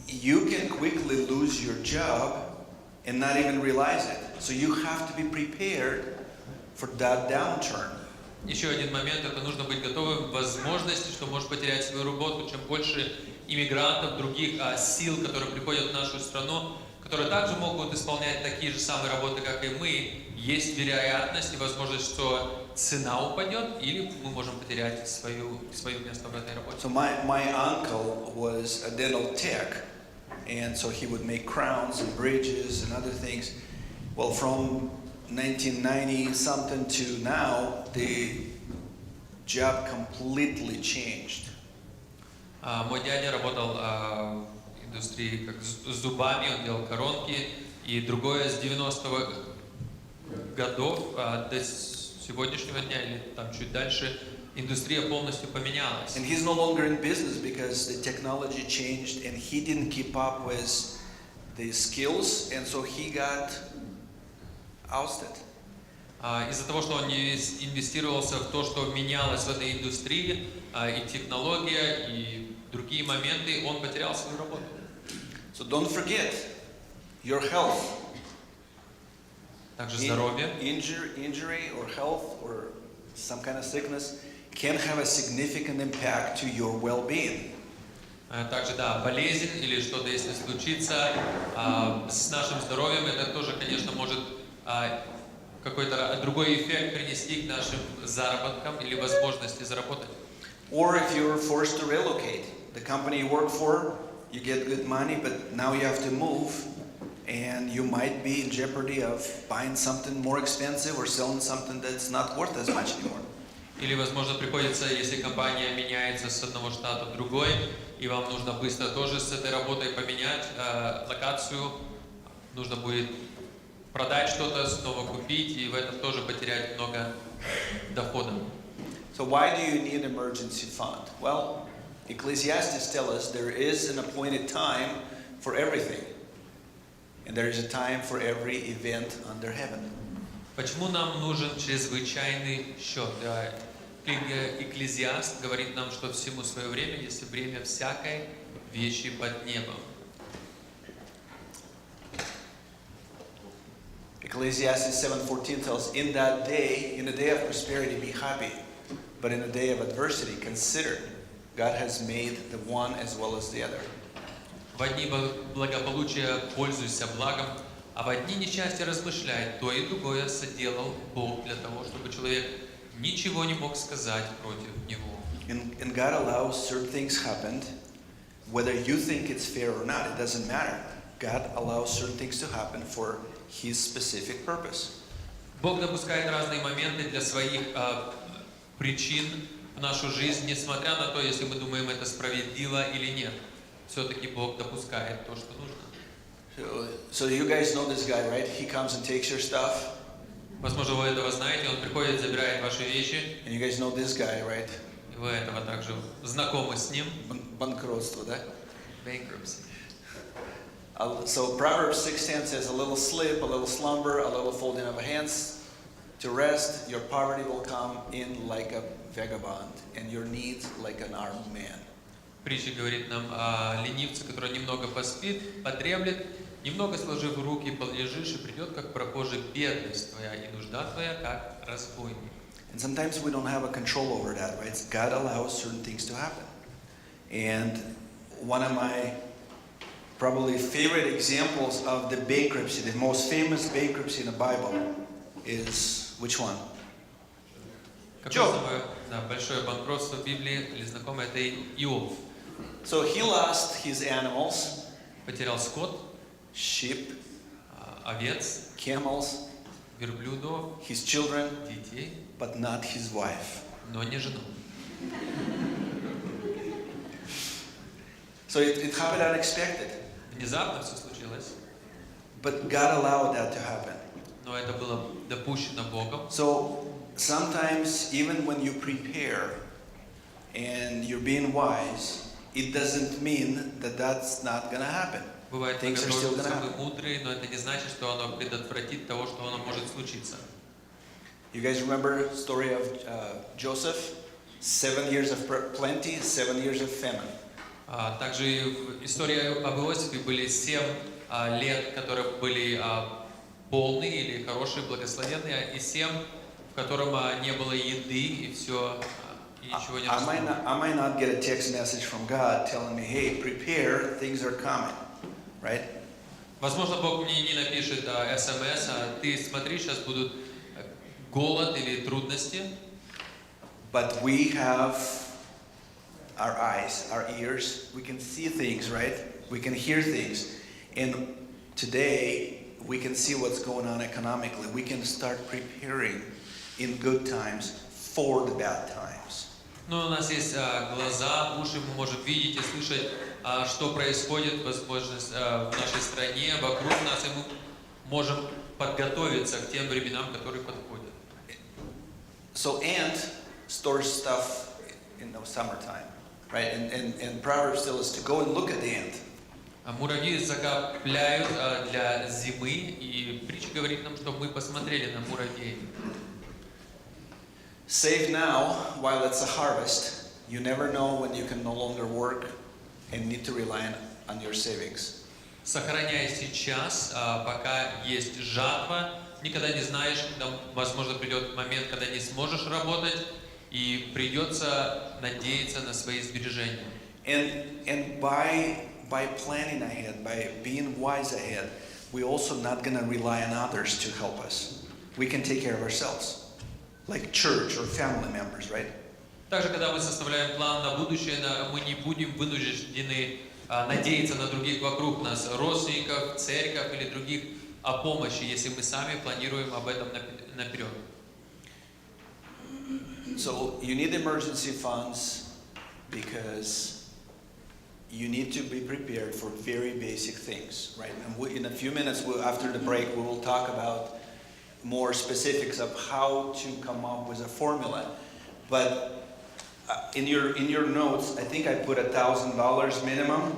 You can quickly lose your job and not even realize it. So you have to be prepared for that downturn. еще один момент, это нужно быть готовым к возможности, что можешь потерять свою работу. Чем больше иммигрантов, других сил, которые приходят в нашу страну, которые также могут исполнять такие же самые работы, как и мы, есть вероятность и возможность, что цена упадет, или мы можем потерять свое место в этой работе. So my uncle was a dental tech, and so he would make crowns and bridges and other things. Well, from 1990 something to now, the job completely changed. Мой дядя работал в индустрии как с зубами, он делал коронки, и другое с 90-х годов до сегодняшнего дня или там чуть дальше индустрия полностью поменялась. And he's no longer in business because the technology changed and he didn't keep up with the skills, and so he got ousted. Из-за того, что он не инвестировался в то, что менялось в этой индустрии, и технология, и другие моменты, он потерял свою работу. So don't forget your health. Также здоровье. Injury or health or some kind of sickness can have a significant impact to your well-being. Также, да, болезнь или что-то, если случится с нашим здоровьем, это тоже, конечно, может какой-то другой эффект принести к нашим заработкам или возможности заработать. Or if you're forced to relocate, the company you work for, you get good money, but now you have to move, and you might be in jeopardy of buying something more expensive or selling something that's not worth as much anymore. Или, возможно, приходится, если компания меняется с одного штата в другой, и вам нужно быстро тоже с этой работой поменять локацию, нужно будет продать что-то, снова купить, и в этом тоже потерять много дохода. So why do you need an emergency fund? Well, Ecclesiastes tells us there is an appointed time for everything, and there is a time for every event under heaven. Почему нам нужен чрезвычайный счет? Книга Экклезиаст говорит нам, что всему свое время, есть время всякой вещи под небом. Ecclesiastes 7:14 tells us, in that day, in the day of prosperity, be happy, but in the day of adversity, consider God has made the one as well as the other. В дни благополучия пользуйся благом, а в дни несчастья размышляй, то и другое соделал Бог для того, чтобы человек ничего не мог сказать против него. And God allows certain things happen, whether you think it's fair or not, it doesn't matter. God allows certain things to happen for His specific purpose. Бог допускает разные моменты для своих причин в нашу жизнь, несмотря на то, если мы думаем, это справедливо или нет. Все-таки Бог допускает то, что нужно. So you guys know this guy, right? He comes and takes your stuff. Возможно, вы этого знаете, он приходит, забирает ваши вещи. And you guys know this guy, right? И вы этого также знакомы с ним. Банкротство, да? Bankruptcy. So Proverbs 6:10 says, a little slip, a little slumber, a little folding of hands to rest, your poverty will come in like a vagabond, and your needs like an armed man. Притча говорит нам о ленивце, который немного поспит, подремлет, немного сложив руки, полежишь, и придет, как прохожий, бедность твоя, и нужда твоя, как разбойник. And sometimes we don't have a control over that, right? God allows certain things to happen. And one of my probably favorite examples of the bankruptcy, the most famous bankruptcy in the Bible, is which one? Какое самое большое банкротство в Библии или знакомое, это Иов. So he lost his animals, Потерял скот, sheep, овец, camels, верблюдов, his children, детей, but not his wife. но не жену. So it happened unexpected. Внезапно все случилось, But God allowed that to happen. но это было допущено Богом. So sometimes even when you prepare and you're being wise, it doesn't mean that that's not going to happen. Бывает, мы Things are still готовимся, gonna мы happen. мудрые, но это не значит, что оно предотвратит того, что оно может случиться. You guys remember the story of Joseph? 7 years of plenty, 7 years of famine. Также и в истории об Иосифе были 7 лет, которые были полные или хорошие, благословенные, и 7 в котором не было еды и все, и ничего не I росло. might not get a text message from God telling me, hey, prepare, things are coming, right? Возможно, Бог мне не напишет СМС, а ты смотри, сейчас будут голод или трудности. But we have our eyes, our ears, we can see things, right? We can hear things. And today, we can see what's going on economically. We can start preparing in good times for the bad times. Но у нас есть глаза, уши, мы можем видеть и слышать, что происходит, возможность в нашей стране, вокруг нас, и мы можем подготовиться к тем временам, которые подходят. So ant stores stuff in the summertime, right? And Proverbs tells us to go and look at the ant. Муравьи закопляют для зимы, и притча говорит нам, чтобы мы посмотрели на муравьей. Save now while it's a harvest. You never know when you can no longer work and need to rely on your savings. Сохраняй сейчас, пока есть жатва. Никогда не знаешь, когда, возможно, придет момент, когда не сможешь работать, и придется надеяться на свои сбережения. And by planning ahead, by being wise ahead, we also not going to rely on others to help us. We can take care of ourselves, like church or family members, right? Также, когда мы составляем план на будущее, мы не будем вынуждены надеяться на других вокруг нас, родственников, церковь или других о помощи, если мы сами планируем об этом наперед. So you need emergency funds because you need to be prepared for very basic things, right? And in a few minutes, after the break, we will talk about more specifics of how to come up with a formula. But in your notes, I think I put $1,000 minimum.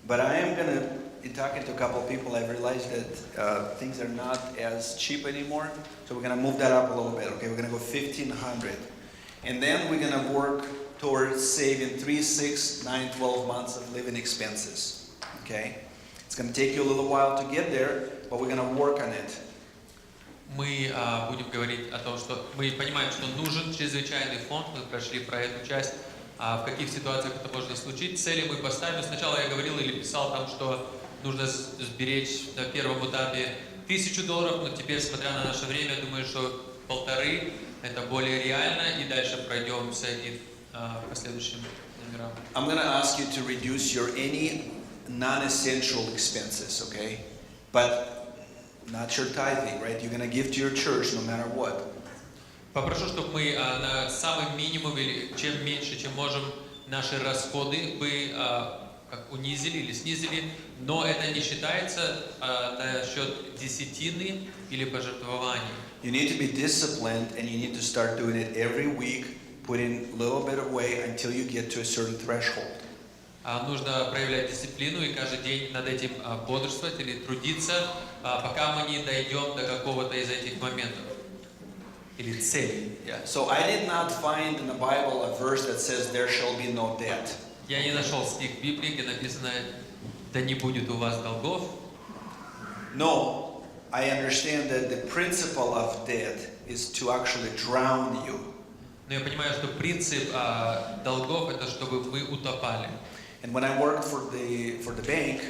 But I am gonna, in talking to a couple of people, I've realized that things are not as cheap anymore. So we're gonna move that up a little bit. Okay, we're gonna go 1,500, and then we're gonna work towards saving 3, 6, 9, 12 months of living expenses. Okay, it's gonna take you a little while to get there, but we're gonna work on it. Мы будем говорить о том, что мы понимаем, что нужен чрезвычайный фонд, мы прошли про эту часть, в каких ситуациях это может случиться. Цели мы поставим. Сначала я говорил или писал там, что нужно сберечь на первом этапе $1000, но теперь, смотря на наше время, думаю, что 1,5 это более реально, и дальше пройдемся и по следующим номерам. I'm gonna ask you to reduce your any non-essential expenses, okay? But not your tithing, right? You're gonna give to your church no matter what. Попрошу, чтобы мы на самый минимум или чем меньше, чем можем, наши расходы бы как унизили или снизили, но это не считается на счет десятины или пожертвований. You need to be disciplined, and you need to start doing it every week, putting a little bit away until you get to a certain threshold. Нужно проявлять дисциплину и каждый день над этим бодрствовать или трудиться, пока мы не дойдем до какого-то из этих моментов или целей. Yeah. So I did not find in the Bible a verse that says there shall be no debt. Я не нашел стих в Библии, где написано «Да не будет у вас долгов». No, I understand that the principle of debt is to actually drown you. Но я понимаю, что принцип долгов это чтобы вы утопали. And when I worked for the bank,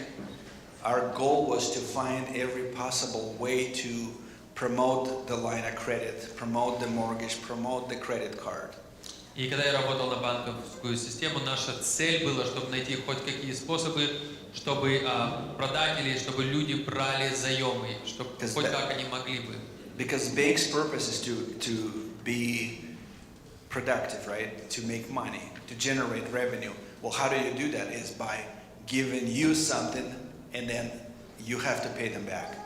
our goal was to find every possible way to promote the line of credit, promote the mortgage, promote the credit card. И когда я работал на банковскую систему, наша цель была, чтобы найти хоть какие способы, чтобы продать или чтобы люди брали заемы, чтобы хоть как они могли бы. Because bank's purpose is to be productive, right? To make money, to generate revenue. Well, how do you do that? Is by giving you something, and then you have to pay them back.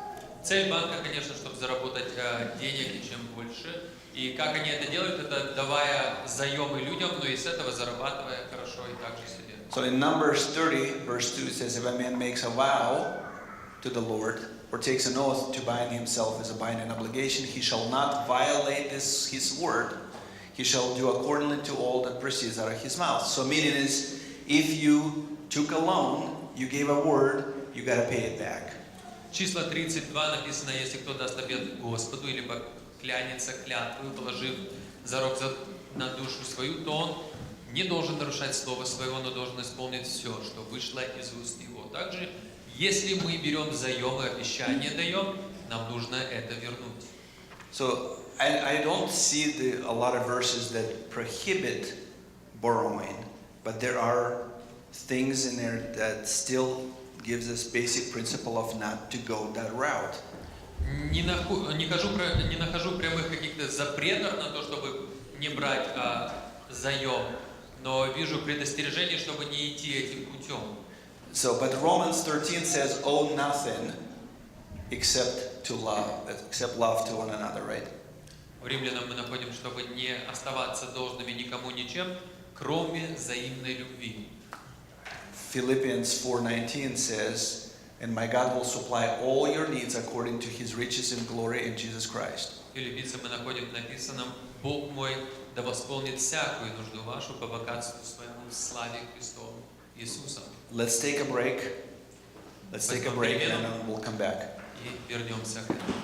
Цель банка, конечно, чтобы заработать денег и чем больше. И как они это делают, это давая заемы людям, но и с этого зарабатывая хорошо и также себе. So in Numbers 30, verse 2, it says, if a man makes a vow to the Lord, or takes an oath to bind himself as a binding obligation, he shall not violate his word. He shall do accordingly to all that proceeds out of his mouth. So meaning is, if you took a loan, you gave a word, you got to pay it back. Числа 32 написано, если кто даст обет Господу или клянется клятву, положив зарок на душу свою, то он не должен нарушать слово своего, но должен исполнить все, что вышло из уст его. Также, если мы берем заем и обещание даем, нам нужно это вернуть. So I don't see a lot of verses that prohibit borrowing, but there are things in there that still gives us basic principle of not to go that route. Не нахожу прямых каких-то запретов на то, чтобы не брать заем, но вижу предостережение, чтобы не идти этим путем. So, but Romans 13 says, "Owe nothing except love to one another," right? В Римлянам мы находим, чтобы не оставаться должными никому ничем, кроме взаимной любви. Philippians 4:19 says, "And my God will supply all your needs according to His riches in glory in Jesus Christ." Филиппийцам мы находим написано: Бог мой да восполнит всякую нужду вашу по богатству своему в славе Христову Иисусом. Let's take a break. Let's take a break and then we'll come back. И вернемся к этому.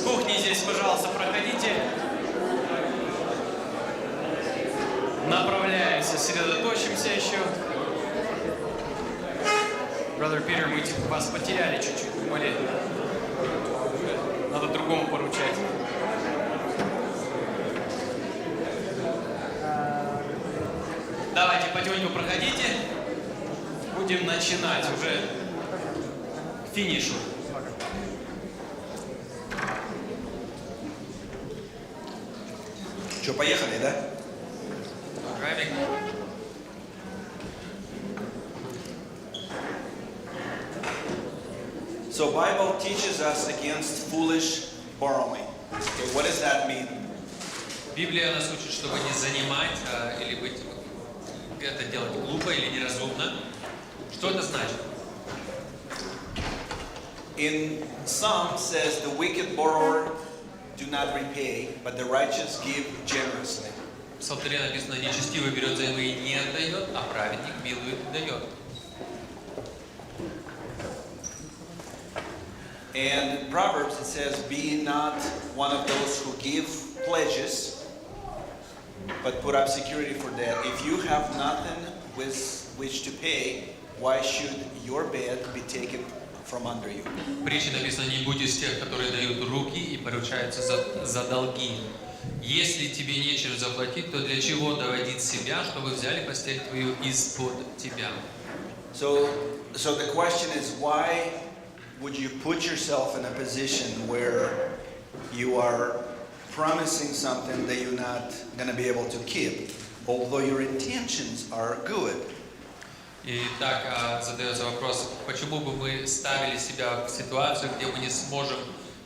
кухни здесь, пожалуйста, проходите. Направляемся, сосредоточимся еще. Brother Peter, мы вас потеряли чуть-чуть, думали, надо другому поручать. Давайте потихоньку проходите. Будем начинать уже к финишу. Что, поехали, да? Driving. So Bible teaches us against foolish borrowing. Okay, what does that mean? Библия нас учит, чтобы не занимать или быть это делать глупо или неразумно. Что это значит? In Psalm says the wicked borrower do not repay, but the righteous give generously. В Псалтыре написано: нечестивый берет взаймы и не отдает, а праведник милует и дает. And in Proverbs it says, be not one of those who give pledges, but put up security for debt. If you have nothing with which to pay, why should your bed be taken from under you? В притче написано: не будь из тех, которые дают руки и поручаются за долги. Если тебе нечем заплатить, то для чего доводить себя, чтобы взяли постель твою из-под тебя? So the question is, why would you put yourself in a position where you are promising something that you're not going to be able to keep, although your intentions are good? И так задается вопрос, почему бы мы ставили себя в ситуацию, где мы не сможем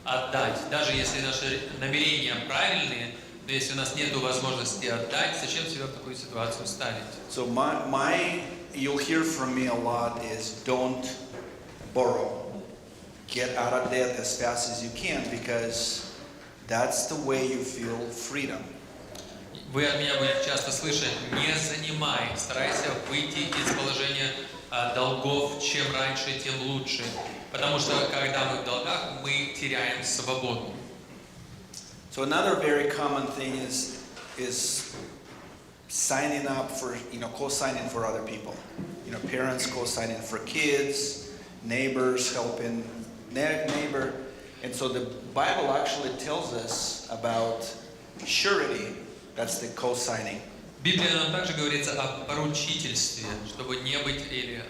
отдать, даже если наши намерения правильные, но если у нас нет возможности отдать, зачем себя в такую ситуацию ставить? So you'll hear from me a lot is don't borrow. Get out of debt as fast as you can, because that's the way you feel freedom. Вы от меня будете часто слышать: не занимай, старайся выйти из положения долгов, чем раньше, тем лучше. Потому что когда мы в долгах, мы теряем свободу. So another very common thing is signing up for, co-signing for other people. Parents co-signing for kids, neighbors helping neighbor. And so the Bible actually tells us about surety. That's the co-signing. Библия нам также говорится о поручительстве, чтобы не быть или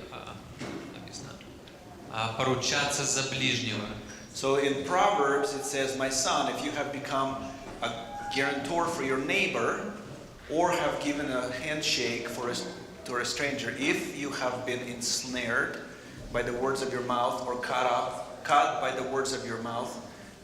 написано поручаться за ближнего. So in Proverbs it says, my son, if you have become a guarantor for your neighbor, or have given a handshake to a stranger, if you have been ensnared by the words of your mouth, or caught by the words of your mouth,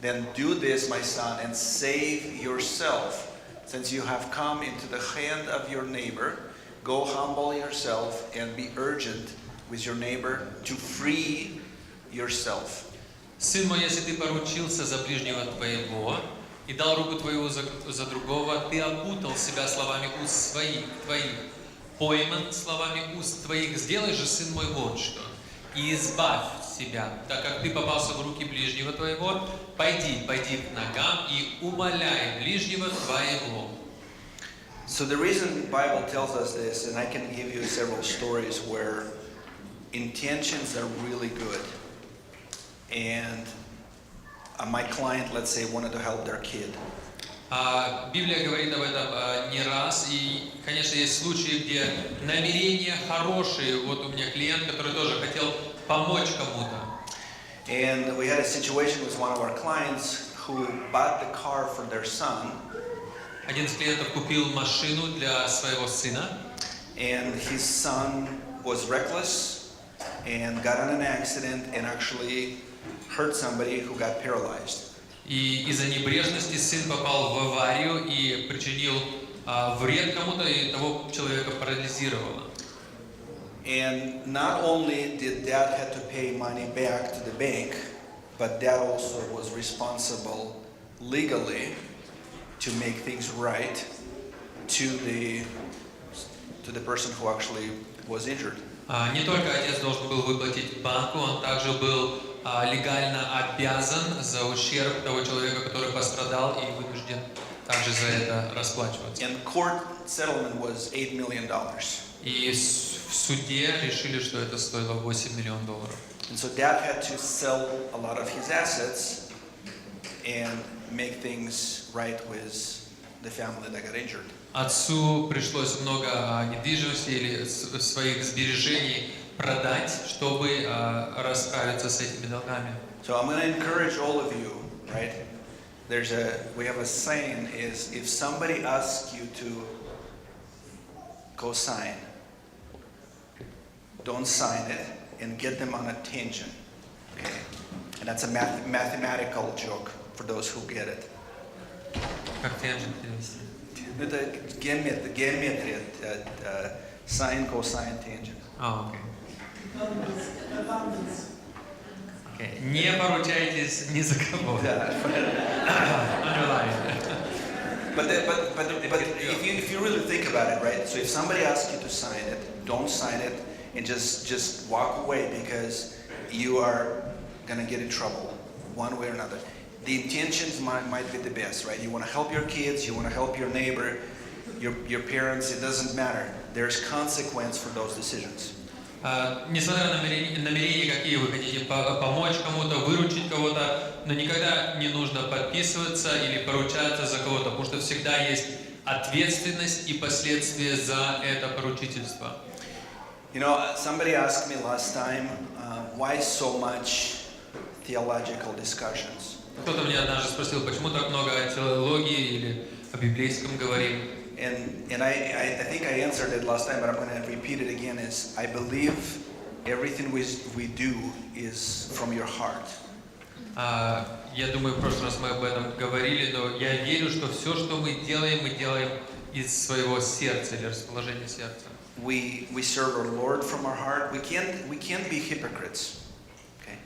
then do this, my son, and save yourself. Since you have come into the hand of your neighbor, go humble yourself and be urgent with your neighbor to free yourself. Сын мой, если ты поручился за ближнего твоего и дал руку твою за другого, ты опутал себя словами уст твоих, пойман словами уст твоих. Сделай же, сын мой, вот что, и избавь себя, так как ты попался в руки ближнего твоего, пойди к ногам и умоляй ближнего твоего. So the reason the Bible tells us this, and I can give you several stories where intentions are really good, and my client, let's say, wanted to help their kid. Библия говорит об этом не раз, и, конечно, есть случаи, где намерения хорошие. Вот у меня клиент, который тоже хотел помочь кому-то. And we had a situation with one of our clients who bought the car for their son. Один из клиентов купил машину для своего сына. And his son was reckless and got in an accident and actually hurt somebody who got paralyzed. И из-за небрежности сын попал в аварию и причинил вред кому-то, и того человека парализировало. And not only did dad have to pay money back to the bank, but dad also was responsible legally to make things right to the person who actually was injured. Не только отец должен был выплатить банку, он также был легально обязан за ущерб того человека, который пострадал, и вынужден также за это расплачиваться. And court settlement was $8 million. И в суде решили, что это стоило $8 миллионов. And so dad had to sell a lot of his assets and make things right with the family that got injured. Отцу пришлось много недвижимости или своих сбережений продать, чтобы расправиться с этими долгами. So I'm going to encourage all of you, right? We have a saying is if somebody asks you to go sign, don't sign it and get them on a tangent. Okay? And that's a mathematical joke for those who get it. Как tangent перевести? Это геометрия, sine, cosine, tangent. Окей. Okay. Не поручайтесь ни за кого. But if you really think about it, right? So if somebody asks you to sign it, don't sign it and just walk away because you are gonna get in trouble one way or another. The intentions might be the best, right? You want to help your kids, you want to help your neighbor, your parents. It doesn't matter. There's consequence for those decisions. Несмотря на намерения, какие вы хотите помочь кому-то, выручить кого-то, но никогда не нужно подписываться или поручаться за кого-то, потому что всегда есть ответственность и последствия за это поручительство. You know, somebody asked me last time, why so much theological discussions? Кто-то меня однажды спросил, почему так много о теологии или о библейском говорим. And I think I answered it last time, but I'm going to repeat it again. Is I believe everything we do is from your heart. Я думаю, в прошлый раз мы об этом говорили, но я верю, что все, что мы делаем из своего сердца или расположения сердца. We serve our Lord from our heart. We can't be hypocrites. Okay?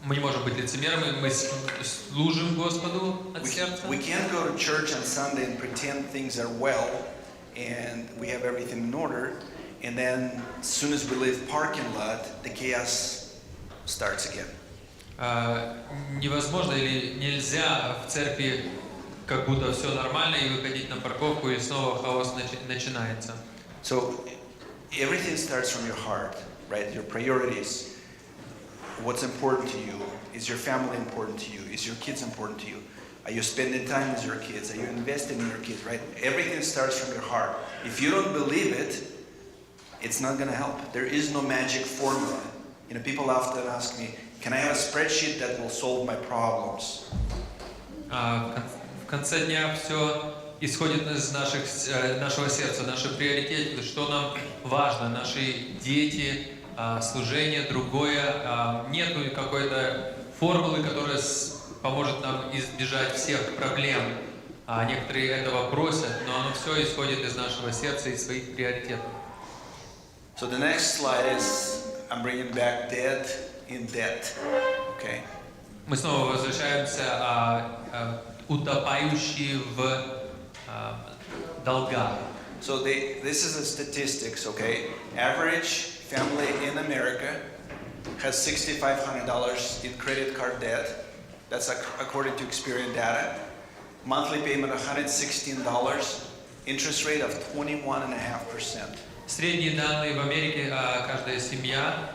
Мы не можем быть лицемерами, мы служим Господу от сердца. We can't go to church on Sunday and pretend things are well and we have everything in order, and then as soon as we leave parking lot, the chaos starts again. Невозможно или нельзя в церкви как будто все нормально и выходить на парковку и снова хаос начинается. So everything starts from your heart, right? Your priorities. What's important to you? Is your family important to you? Is your kids important to you? Are you spending time with your kids? Are you investing in your kids, right? Everything starts from your heart. If you don't believe it, it's not going to help. There is no magic formula. You know, people often ask me, can I have a spreadsheet that will solve my problems? В конце дня все исходит из нашего сердца, наши приоритеты, что нам важно, наши дети, служение, другое. Нету какой-то формулы, которая поможет нам избежать всех проблем. Некоторые этого просят, но оно все исходит из нашего сердца и своих приоритетов. So the next slide is, I'm bringing back debt in debt. Okay. Мы снова возвращаемся утопающие в долгах. So this is a statistics, okay? Average family in America has $6,500 in credit card debt. That's according to Experian data. Monthly payment $116. Interest rate of 21.5%. Средние данные в Америке, каждая семья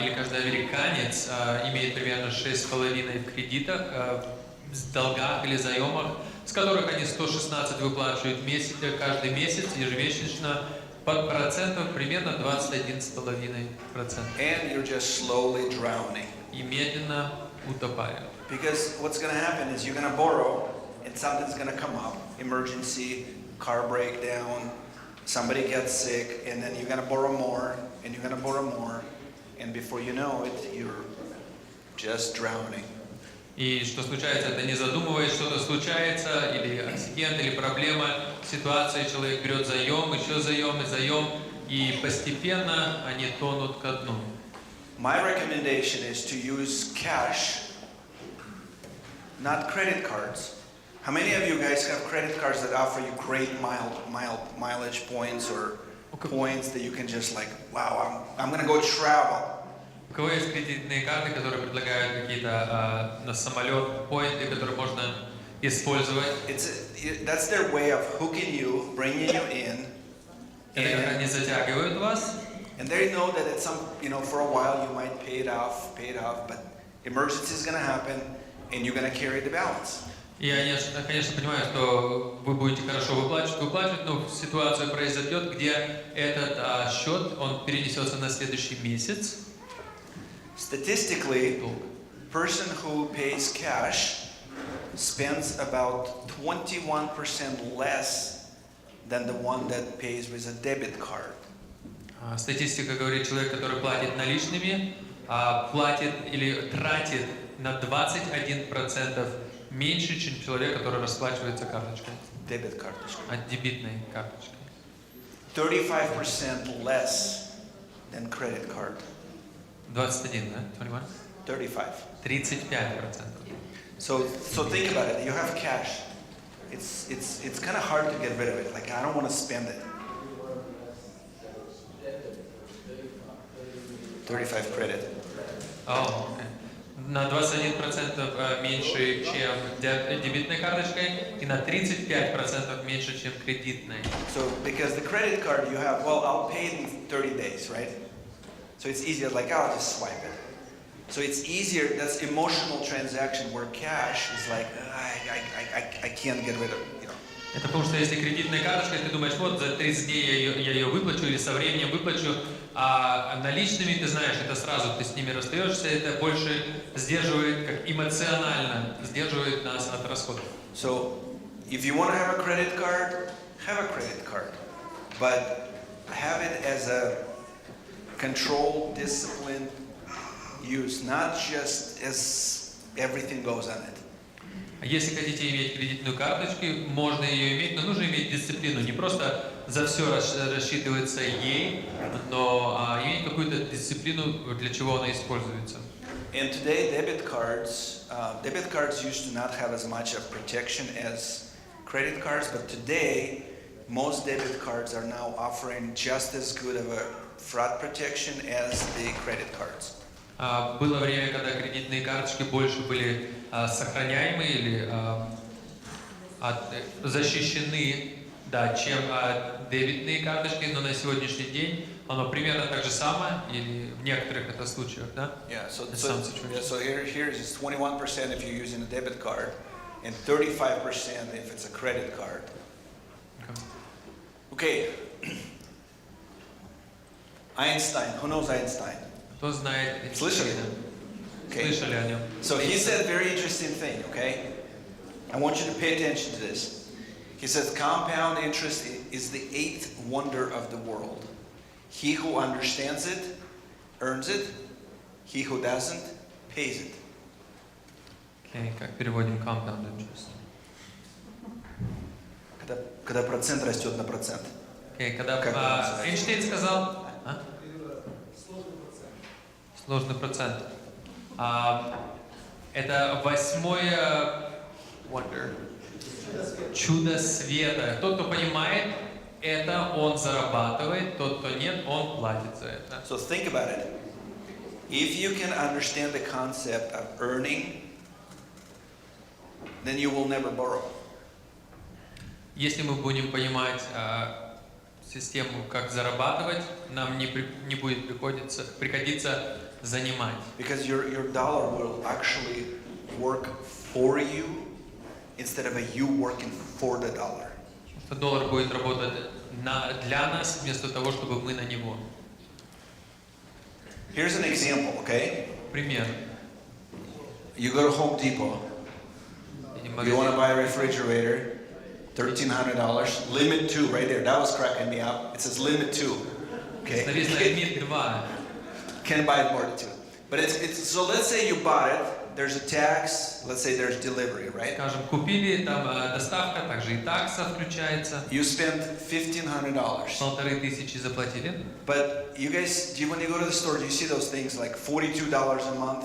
или каждый американец имеет примерно 6,5 в кредитах, в долгах или заемах, с которых они 116 выплачивают каждый месяц, ежемесячно, под процентов примерно 21,5%. And you're just slowly drowning. И медленно утопают. Because what's going to happen is you're going to borrow and something's going to come up. Emergency, car breakdown, somebody gets sick, and then you're going to borrow more, and you're going to borrow more, and before you know it, you're just drowning. И что случается, это не задумываясь, что-то случается, или акцидент, или проблема, ситуация, человек берет заем, еще заем и заем, и постепенно они тонут ко дну. My recommendation is to use cash, not credit cards. How many of you guys have credit cards that offer you great mileage points or points that you can just like, wow, I'm going to go travel? У кого есть кредитные карты, которые предлагают какие-то на самолет, поинты, которые можно использовать? That's their way of hooking you, bringing you in. Это как они затягивают вас. And they know that at some, for a while you might pay it off, but emergency is going to happen, and you're going to carry the balance. И они, конечно, понимают, что вы будете хорошо выплачивать, но ситуация произойдет, где этот счет, он перенесется на следующий месяц. Statistically, person who pays cash spends about 21% less than the one that pays with a debit card. Статистика говорит, человек, который платит наличными, платит или тратит на 21% меньше, чем человек, который расплачивается карточкой. Debit карточкой. Дебетной карточкой. 35% less than credit card. 21, да? 21? 35. 35%. So think about it. You have cash. It's kind of hard to get rid of it. Like, I don't want to spend it. 35 credit. Oh, okay. На 21% меньше, чем дебетной карточкой, и на 35% меньше, чем кредитной. So, because the credit card you have, well, I'll pay it in 30 days, right? So it's easier, like, I'll just swipe it. So it's easier, that's emotional transaction where cash is like, I can't get rid of it, Это потому что если кредитная карточка, ты думаешь, вот за 30 дней я ее выплачу или со временем выплачу, а наличными, ты знаешь, это сразу ты с ними расстаешься, это больше сдерживает, как эмоционально сдерживает нас от расходов. So if you want to have a credit card, have a credit card, but have it as a controlled, disciplined use, not just as everything goes on it. Если хотите иметь кредитную карточку, можно ее иметь, но нужно иметь дисциплину. Не просто за все рассчитываться ей, но иметь какую-то дисциплину, для чего она используется. And today, debit cards used to not have as much of protection as credit cards, but today, most debit cards are now offering just as good of a fraud protection as the credit cards. Было время, когда кредитные карточки больше были сохраняемы или защищены, да, чем дебетные карточки, но на сегодняшний день оно примерно так же самое, или в некоторых это случаях, да? Yeah, so here is 21% if you're using a debit card, and 35% if it's a credit card. Okay. Einstein, who knows Einstein? Кто знает Слышали? Слышали о нем. So he said a very interesting thing, okay? I want you to pay attention to this. He says compound interest is the eighth wonder of the world. He who understands it, earns it. He who doesn't, pays it. Okay, как переводим compound interest? Когда процент растет на процент. Okay, когда Эйнштейн сказал... Сложный процент. Это восьмое wonder. Чудо света. Тот, кто понимает это, он зарабатывает. Тот, кто нет, он платит за это. So think about it. If you can understand the concept of earning, then you will never borrow. Если мы будем понимать систему, как зарабатывать, нам не будет приходиться занимать. Because your dollar will actually work for you instead of you working for the dollar. Доллар будет работать для нас вместо того, чтобы мы на него. Here's an example, okay? Пример. You go to Home Depot. You want to buy a refrigerator, $1,300. Limit 2 right there. That was cracking me up. It says limit 2. Okay. Написано лимит 2. Can't buy it more than 2. But it's so let's say you bought it. There's a tax. Let's say there's delivery, right? Скажем, купили, там доставка, также и такса включается. You spend $1,500. 1500 заплатили. But you guys, when you go to the store, do you see those things like $42 a month?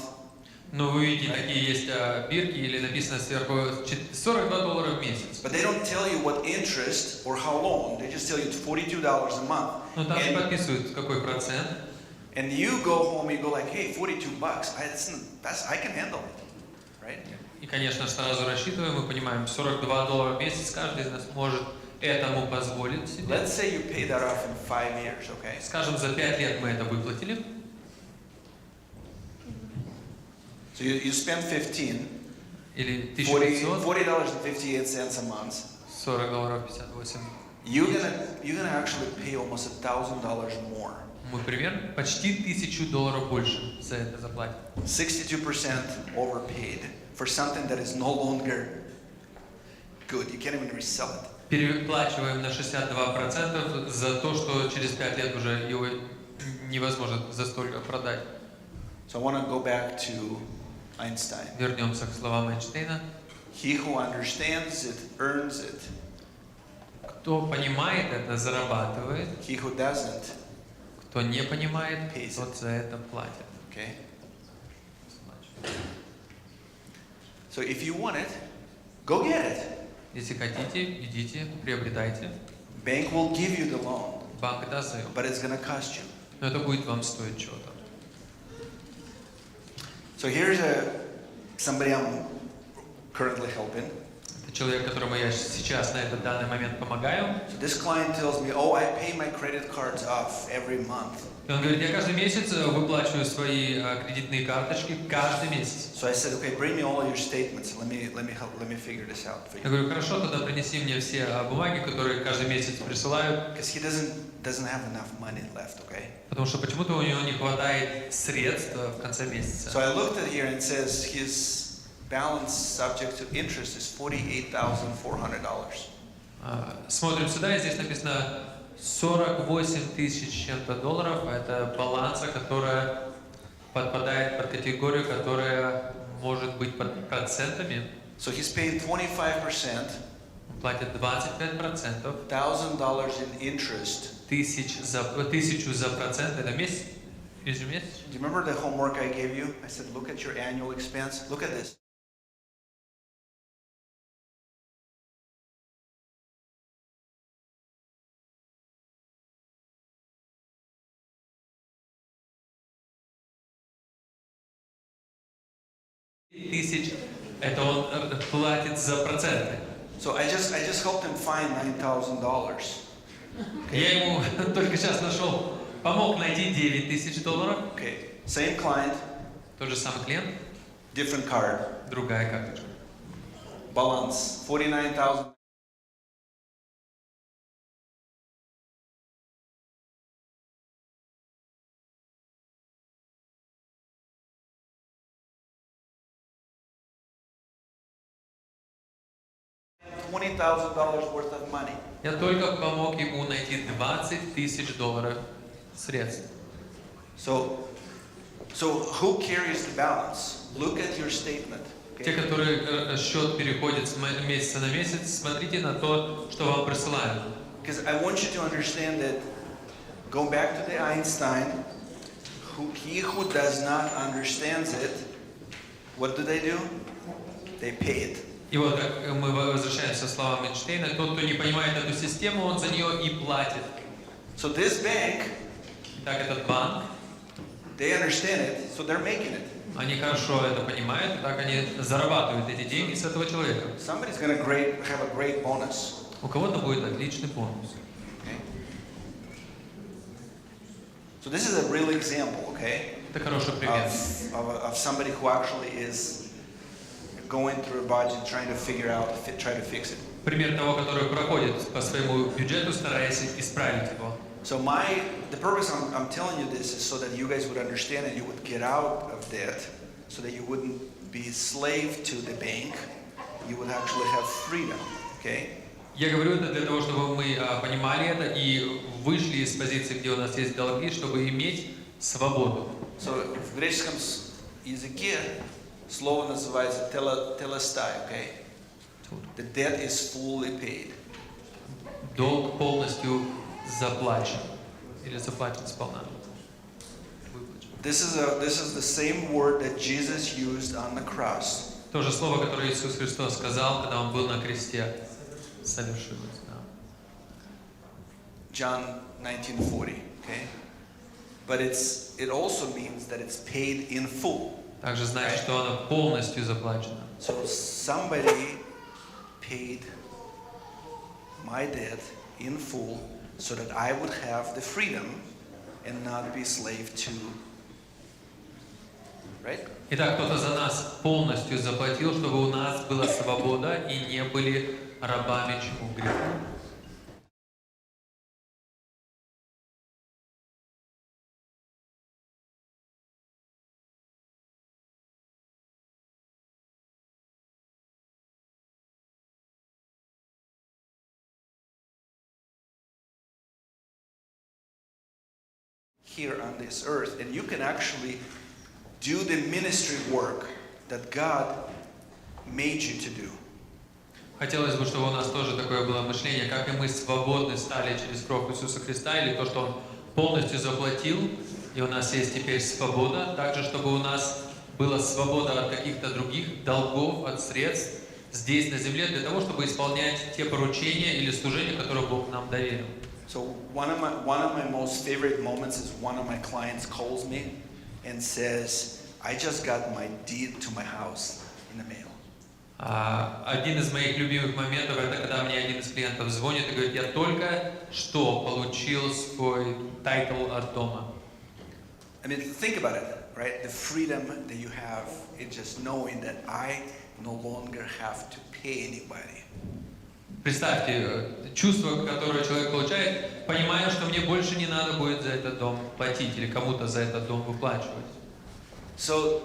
Но вы видите, такие есть бирки, или написано сверху $42 в месяц. But they don't tell you what interest or how long. They just tell you it's $42 a month. Но там не подписывают, какой процент. And you go home, you go like, hey, $42, I can handle it, right? И, конечно, сразу рассчитываем, мы понимаем, $42 в месяц каждый из нас может этому позволить себе. Let's say you pay that off in 5 years, okay? Скажем, за 5 лет мы это выплатили. So you spend 15, Или 1500, $40.58 a month. $40.58. You're gonna actually pay almost $1,000 more. Мы примерно почти $1000 больше за это заплатим. 62% overpaid for something that is no longer good. You can't even resell it. Переплачиваем на 62% за то, что через 5 лет уже его невозможно за столько продать. So I want to go back to Einstein. Вернемся к словам Эйнштейна. He who understands it earns it. Кто понимает это, зарабатывает. He who doesn't. Кто не понимает, Pays тот за это платит. Okay. So if you want it, go get it. Если хотите, идите, приобретайте. Bank will give you the loan, Банк даст заем. but it's going to cost you. Но это будет вам стоить чего-то. So here's somebody I'm currently helping. Это человек, которому я сейчас на этот данный момент помогаю. So this client tells me, oh, I pay my credit cards off every month. И он говорит, я каждый месяц выплачиваю свои кредитные карточки каждый месяц. So I said, okay, bring me all your statements. Let me figure this out for Я you. говорю, хорошо, тогда принеси мне все бумаги, которые каждый месяц присылают. Because he doesn't have enough money left, okay? Потому что почему-то у него не хватает средств в конце месяца. So I looked at here and it says his balance subject to interest is $48,400. Смотрим сюда, и здесь написано 48 тысяч чем-то долларов. Это баланса, которая подпадает под категорию, которая может быть под процентами. So he's paying 25%, Он платит 25%, $1,000 in interest. тысячу за процент, это месяц, ежемесячно. Do you remember the homework I gave you? I said, look at your annual expense. Look at this. Тысяч, это он платит за проценты. So I just helped him find $9,000. Я ему только сейчас нашел, помог найти $9000. Okay, same client, Тот же самый клиент, different card, другая карточка. balance $49,000. $20,000 worth of money. Я только помог ему найти $20,000 средств. So who carries the balance? Look at your statement. Те, Okay? которые счет переходит с месяца на месяц, смотрите на то, что вам присылают. Because I want you to understand that, going back to the Einstein, he who does not understand it, what do? They pay it. И вот как мы возвращаемся к словам Эйнштейна, тот, кто не понимает эту систему, он за нее и платит. So this bank, Так этот банк, they understand it, so they're making it. они хорошо это понимают, так они зарабатывают эти деньги с этого человека. Somebody's going to have a great bonus. У кого-то будет отличный бонус. Okay? So this is a real example, okay, Это хороший пример. of somebody who actually is going through a budget, trying to figure out, try to fix it. Пример того, который проходит по своему бюджету, стараясь исправить его. So the purpose I'm telling you this is so that you guys would understand and you would get out of debt, so that you wouldn't be slave to the bank. You would actually have freedom. Okay? Я говорю это для того, чтобы мы понимали это и вышли из позиции, где у нас есть долги, чтобы иметь свободу. So в греческом языке слово называется телестай, okay? The debt is fully paid. Долг полностью заплачен или заплачен сполна. This is the same word that Jesus used on the cross. То же слово, которое Иисус Христос сказал, когда Он был на кресте. Совершилось, да. John 19:40, okay? but it also means that it's paid in full. Также значит, что оно полностью заплачено. So somebody paid my debt in full so that I would have the freedom and not be slave to, right? Итак, кто-то за нас полностью заплатил, чтобы у нас была свобода и не были рабами чему? Греху. Here on this earth, and you can actually do the ministry work that God made you to do. Хотелось бы, чтобы у нас тоже такое было мышление, как и мы свободны стали через кровь Иисуса Христа, или то, что Он полностью заплатил, и у нас есть теперь свобода, также, чтобы у нас была свобода от каких-то других долгов, от средств здесь на земле, для того, чтобы исполнять те поручения или служения, которые Бог нам доверил. So one of my most favorite moments is one of my clients calls me and says, I just got my deed to my house in the mail. Один из моих любимых моментов, это когда мне один из клиентов звонит и говорит, я только что получил свой тайтл от дома. I mean, think about it, right? The freedom that you have in just knowing that I no longer have to pay anybody. Представьте, чувство, которое человек получает, понимая, что мне больше не надо будет за этот дом платить или кому-то за этот дом выплачивать. So,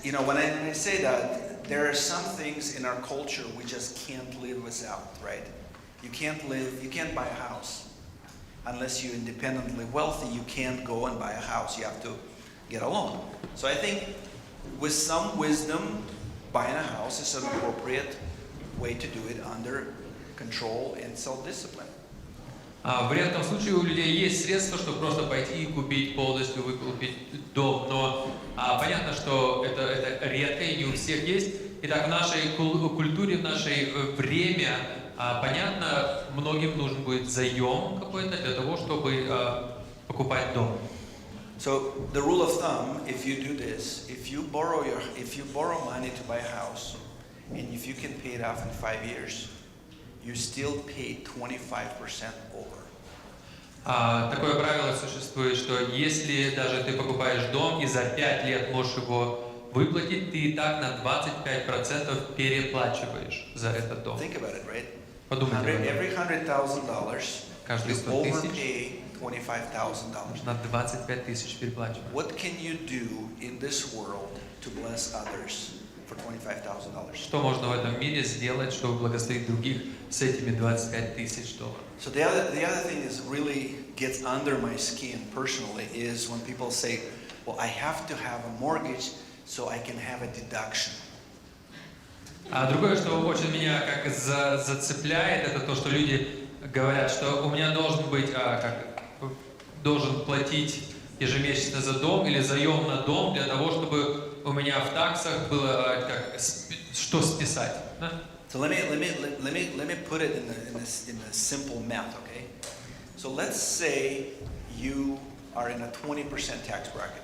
you know, when I say that, there are some things in our culture we just can't live without, right? You can't buy a house. Unless you're independently wealthy, you can't go and buy a house. You have to get a loan. So I think with some wisdom, buying a house is an appropriate way to do it under control and self-discipline. В редком случае у людей есть средства, чтобы просто пойти и купить полностью, выкупить дом. Но понятно, что это редко и не у всех есть. Итак, в нашей культуре, в наше время, понятно, многим нужен будет заем какой-то для того, чтобы покупать дом. So the rule of thumb, if you do this, if you borrow money to buy a house, and if you can pay it off in 5 years, you still pay 25% over. Такое правило существует, что если даже ты покупаешь дом и за 5 лет можешь его выплатить, ты и так на 25% переплачиваешь за этот дом. Think about it, right? Подумайте об этом. Every $100,000, Каждые you 100 тысяч overpay $25,000. на 25 тысяч переплачиваешь. What can you do in this world to bless others for $25,000? Что можно в этом мире сделать, чтобы благословить других с этими 25 тысяч долларов? So the other thing is really gets under my skin personally is when people say, well, I have to have a mortgage so I can have a deduction. Другое, что очень меня как зацепляет, это то, что люди говорят, что у меня должен быть, должен платить ежемесячно за дом или заем на дом для того, чтобы у меня в таксах было что списать. Да? So let me put it in a simple math, okay? So let's say you are in a 20% tax bracket.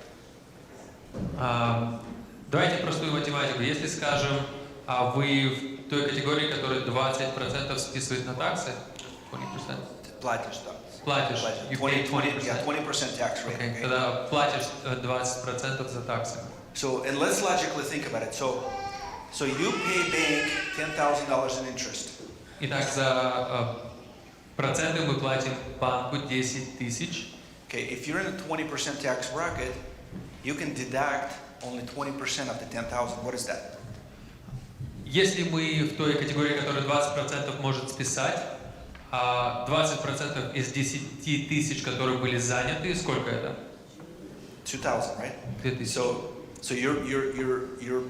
Давайте простую математику. Если, скажем, вы в той категории, которая 20% списывает на таксы, 20%. Платишь, да. Платишь. 20% tax rate. Okay. Okay? Тогда платишь 20% за таксы. So, and let's logically think about it. So you pay bank $10,000 in interest. Итак, за проценты мы платим банку 10 тысяч. Okay, if you're in a 20% tax bracket, you can deduct only 20% of the 10,000. What is that? Если мы в той категории, которая 20% может списать, 20% из 10 тысяч, которые были заняты, сколько это? 2,000, right? 2000. So you're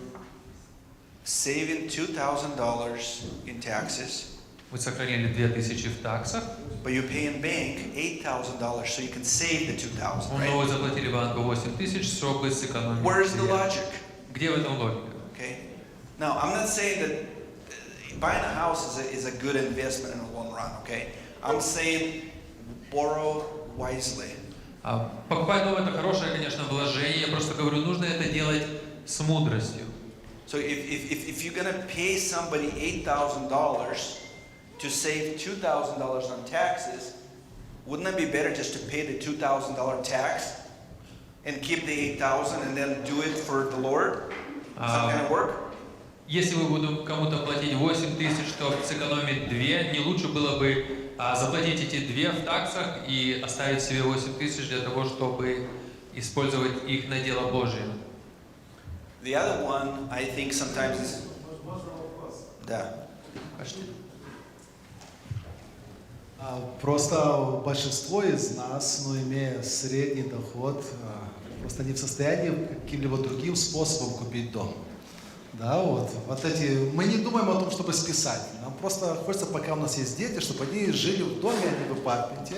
saving $2,000 in taxes, Вы сохранили 2000 в таксах, but you pay in bank $8,000, so you can save the 2,000, но вы right? заплатили банку 8000, чтобы сэкономить. Where's the logic? Где в этом логика? Okay. Now, I'm not saying that buying a house is a good investment in the long run. Okay. I'm saying borrow wisely. Покупать дом — это хорошее, конечно, вложение. Я просто говорю, нужно это делать с мудростью. So if you're gonna pay somebody $8,000 to save $2,000 on taxes, wouldn't it be better just to pay the $2,000 tax and keep the $8,000 and then do it for the Lord? Some kind of work? Если мы будем кому-то платить 8 тысяч, чтобы сэкономить 2, не лучше было бы заплатить эти 2 в таксах и оставить себе 8 тысяч для того, чтобы использовать их на дело Божье? The other one, I think sometimes is... Да. Просто большинство из нас, имея средний доход, просто не в состоянии каким-либо другим способом купить дом. Да, вот мы не думаем о том, чтобы списать. Нам просто хочется, пока у нас есть дети, чтобы они жили в доме, а не в апартменте.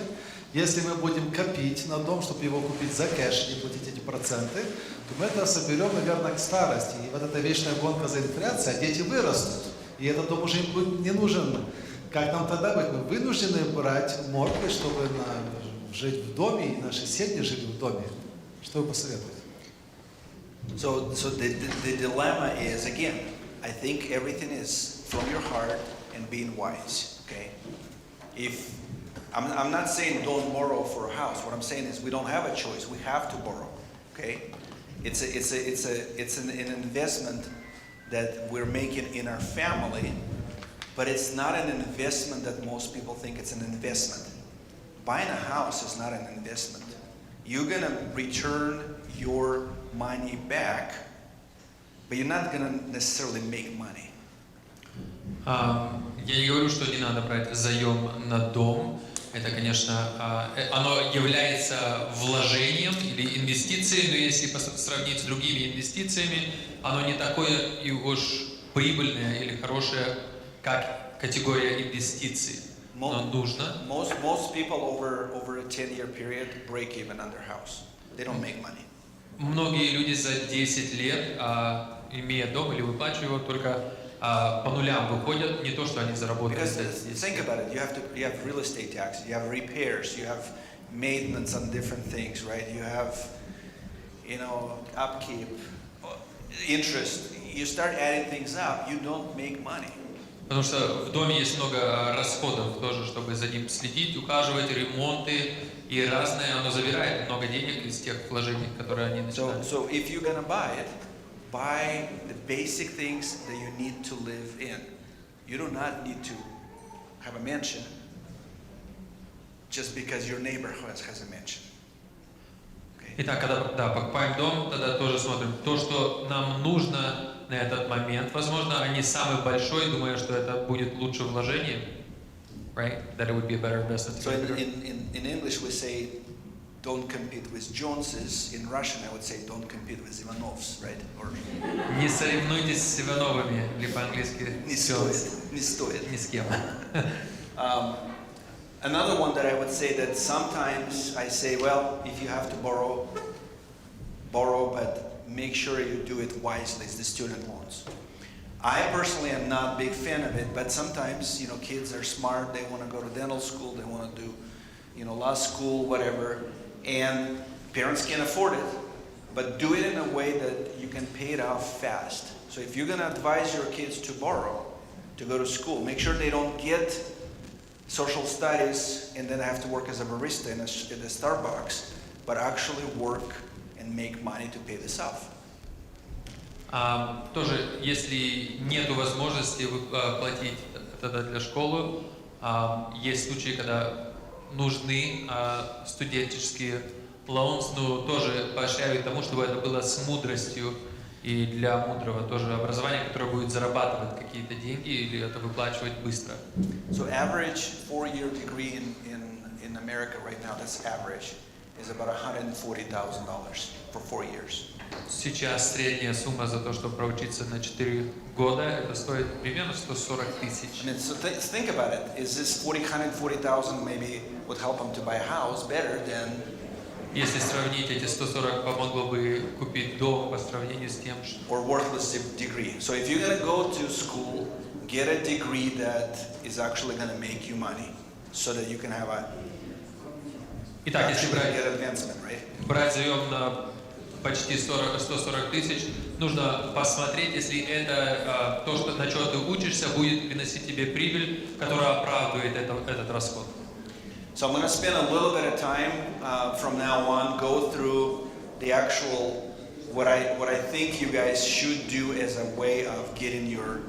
Если мы будем копить на дом, чтобы его купить за кэш и платить эти проценты, то мы это соберем, наверное, к старости. И вот эта вечная гонка за инфляцией, а дети вырастут. И этот дом уже им будет не нужен. Как нам тогда быть? Мы вынуждены брать морды, чтобы жить в доме, и наши семьи жили в доме. Что вы посоветуете? So the dilemma is, again, I think everything is from your heart and being wise, okay? If I'm not saying don't borrow for a house. What I'm saying is we don't have a choice. We have to borrow, okay? It's an investment that we're making in our family, but it's not an investment that most people think it's an investment. Buying a house is not an investment. You're gonna return your money back, but you're not gonna necessarily make money. Я не говорю, что не надо брать заем на дом. Это, конечно, оно является вложением или инвестицией, но если сравнить с другими инвестициями, оно не такое и уж прибыльное или хорошее, как категория инвестиций. Но нужно. Most people over a 10-year period break even on their house. They don't make money. Многие люди за 10 лет, имея дом или выплачивая его, только по нулям выходят, не то, что они заработали за 10 лет. Think about it. You have real estate taxes, you have repairs, you have maintenance on different things, right? You have, upkeep, interest. You start adding things up, you don't make money. Потому что в доме есть много расходов тоже, чтобы за ним следить, ухаживать, ремонты и разное. Оно забирает много денег из тех вложений, которые они начинают. So if you're gonna buy it, buy the basic things that you need to live in. You do not need to have a mansion just because your neighbor has a mansion. Итак, когда покупаем дом, тогда тоже смотрим то, что нам нужно на этот момент. Возможно, не самый большой, думая, что это будет лучше вложение, right? That it would be a better investment. So in English we say, don't compete with Joneses. In Russian I would say, don't compete with Ivanovs, right? Or Не соревнуйтесь с Ивановыми, или по-английски не стоит. ни с кем. Another one that I would say that sometimes I say, well, if you have to borrow, but make sure you do it wisely. It's the student loans. I personally am not a big fan of it, but sometimes, kids are smart. They want to go to dental school. They want to do, law school, whatever. And parents can't afford it, but do it in a way that you can pay it off fast. So if you're going to advise your kids to borrow, to go to school, make sure they don't get social studies and then have to work as a barista in a Starbucks, but actually work and make money to pay this off. Тоже, если нет возможности платить тогда для школы, есть случаи, когда нужны студенческие loans, но тоже поощряю тому, чтобы это было с мудростью и для мудрого тоже образования, которое будет зарабатывать какие-то деньги или это выплачивать быстро. So average 4-year degree in America right now, that's average, is about $140,000 for 4 years. Сейчас средняя сумма за то, чтобы проучиться на 4 года, это стоит примерно 140 тысяч. I mean, so think about it. Is this $140,000 maybe would help them to buy a house better than? Если сравнить эти 140, помогло бы купить дом по сравнению с тем, что... Or worthless degree. So if you're going to go to school, get a degree that is actually going to make you money, so that you can have Итак, если actually брать, get advancement, right? брать заем на почти 140 тысяч, нужно посмотреть, если это то, что, на что ты учишься, будет приносить тебе прибыль, которая оправдывает этот расход. So I'm going to spend a little bit of time from now on, go through the actual, what I think you guys should do as a way of getting your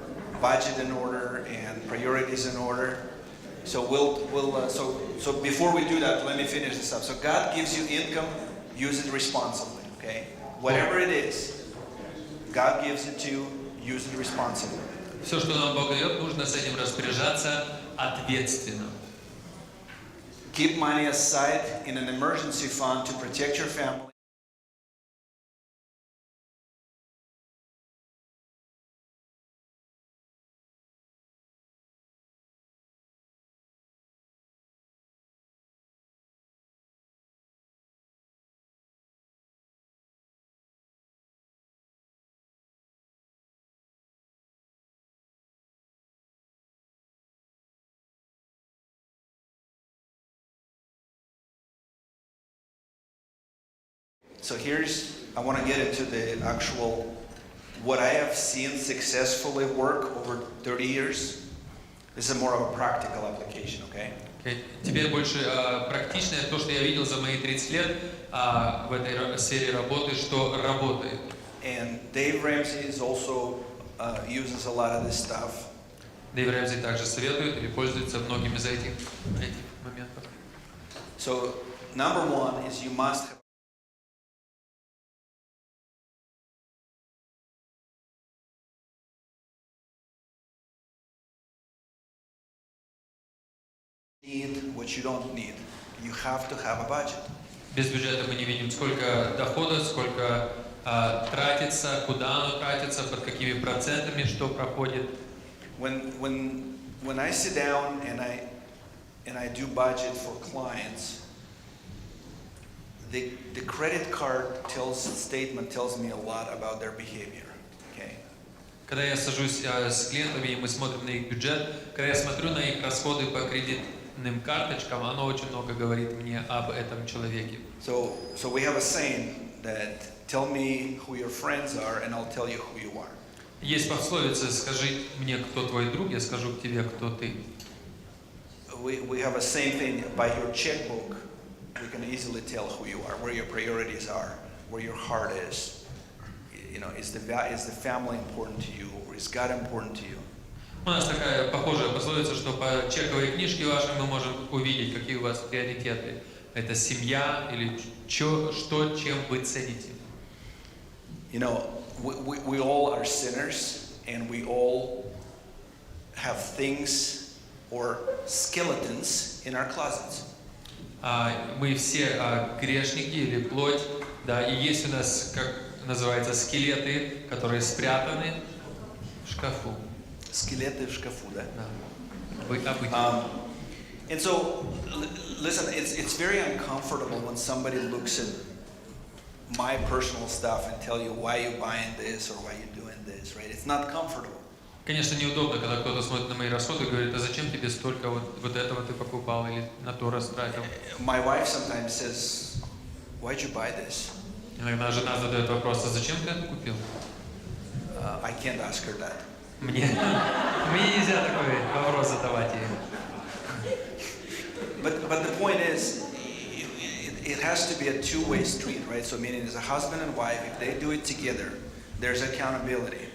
budget in order and priorities in order. So so before we do that, let me finish this up. So God gives you income, use it responsibly, okay? Whatever it is, God gives it to you, use it responsibly. Все, что нам Бог дает, нужно с этим распоряжаться ответственно. Keep money aside in an emergency fund to protect your family. So I want to get into the actual, what I have seen successfully work over 30 years. This is more of a practical application, okay? Okay. Теперь больше практичное, то, что я видел за мои 30 лет в этой сфере работы, что работает. And Dave Ramsey is also uses a lot of this stuff. Дэйв Рэмзи также советует или пользуется многими из этих моментов. So number one is you must have need what you don't need. You have to have a budget. Без бюджета мы не видим, сколько дохода, сколько тратится, куда оно тратится, под какими процентами, что проходит. When I sit down and I do budget for clients, the credit card statement tells me a lot about their behavior. Okay. Когда я сажусь с клиентами и мы смотрим на их бюджет, когда я смотрю на их расходы по кредитным карточкам, оно очень много говорит мне об этом человеке. So we have a saying that tell me who your friends are and I'll tell you who you are. Есть пословица: скажи мне, кто твой друг, я скажу тебе, кто ты. We have a same thing by your checkbook. We can easily tell who you are, where your priorities are, where your heart is. You know, is the family important to you, or is God important to you? У нас такая похожая пословица, что по чековой книжке вашей мы можем увидеть, какие у вас приоритеты. Это семья или что, чем вы цените. You know, we all are sinners, and we all have things or skeletons in our closets. Мы все грешники или плоть, да, и есть у нас, как называется, скелеты, которые спрятаны в шкафу. Скелеты в шкафу, да? Да. And so, listen, it's very uncomfortable when somebody looks at my personal stuff and tell you why you're buying this or why you're doing this, right? It's not comfortable. Конечно, неудобно, когда кто-то смотрит на мои расходы и говорит: а зачем тебе столько вот этого ты покупал или на то растратил? My wife sometimes says, why'd you buy this? Иногда жена задает вопрос: а зачем ты это купил? I can't ask her that. Мне нельзя такой вопрос задавать ей. But the point is, it has to be a two-way street, right? So meaning as a husband and wife, if they do it together, there's accountability.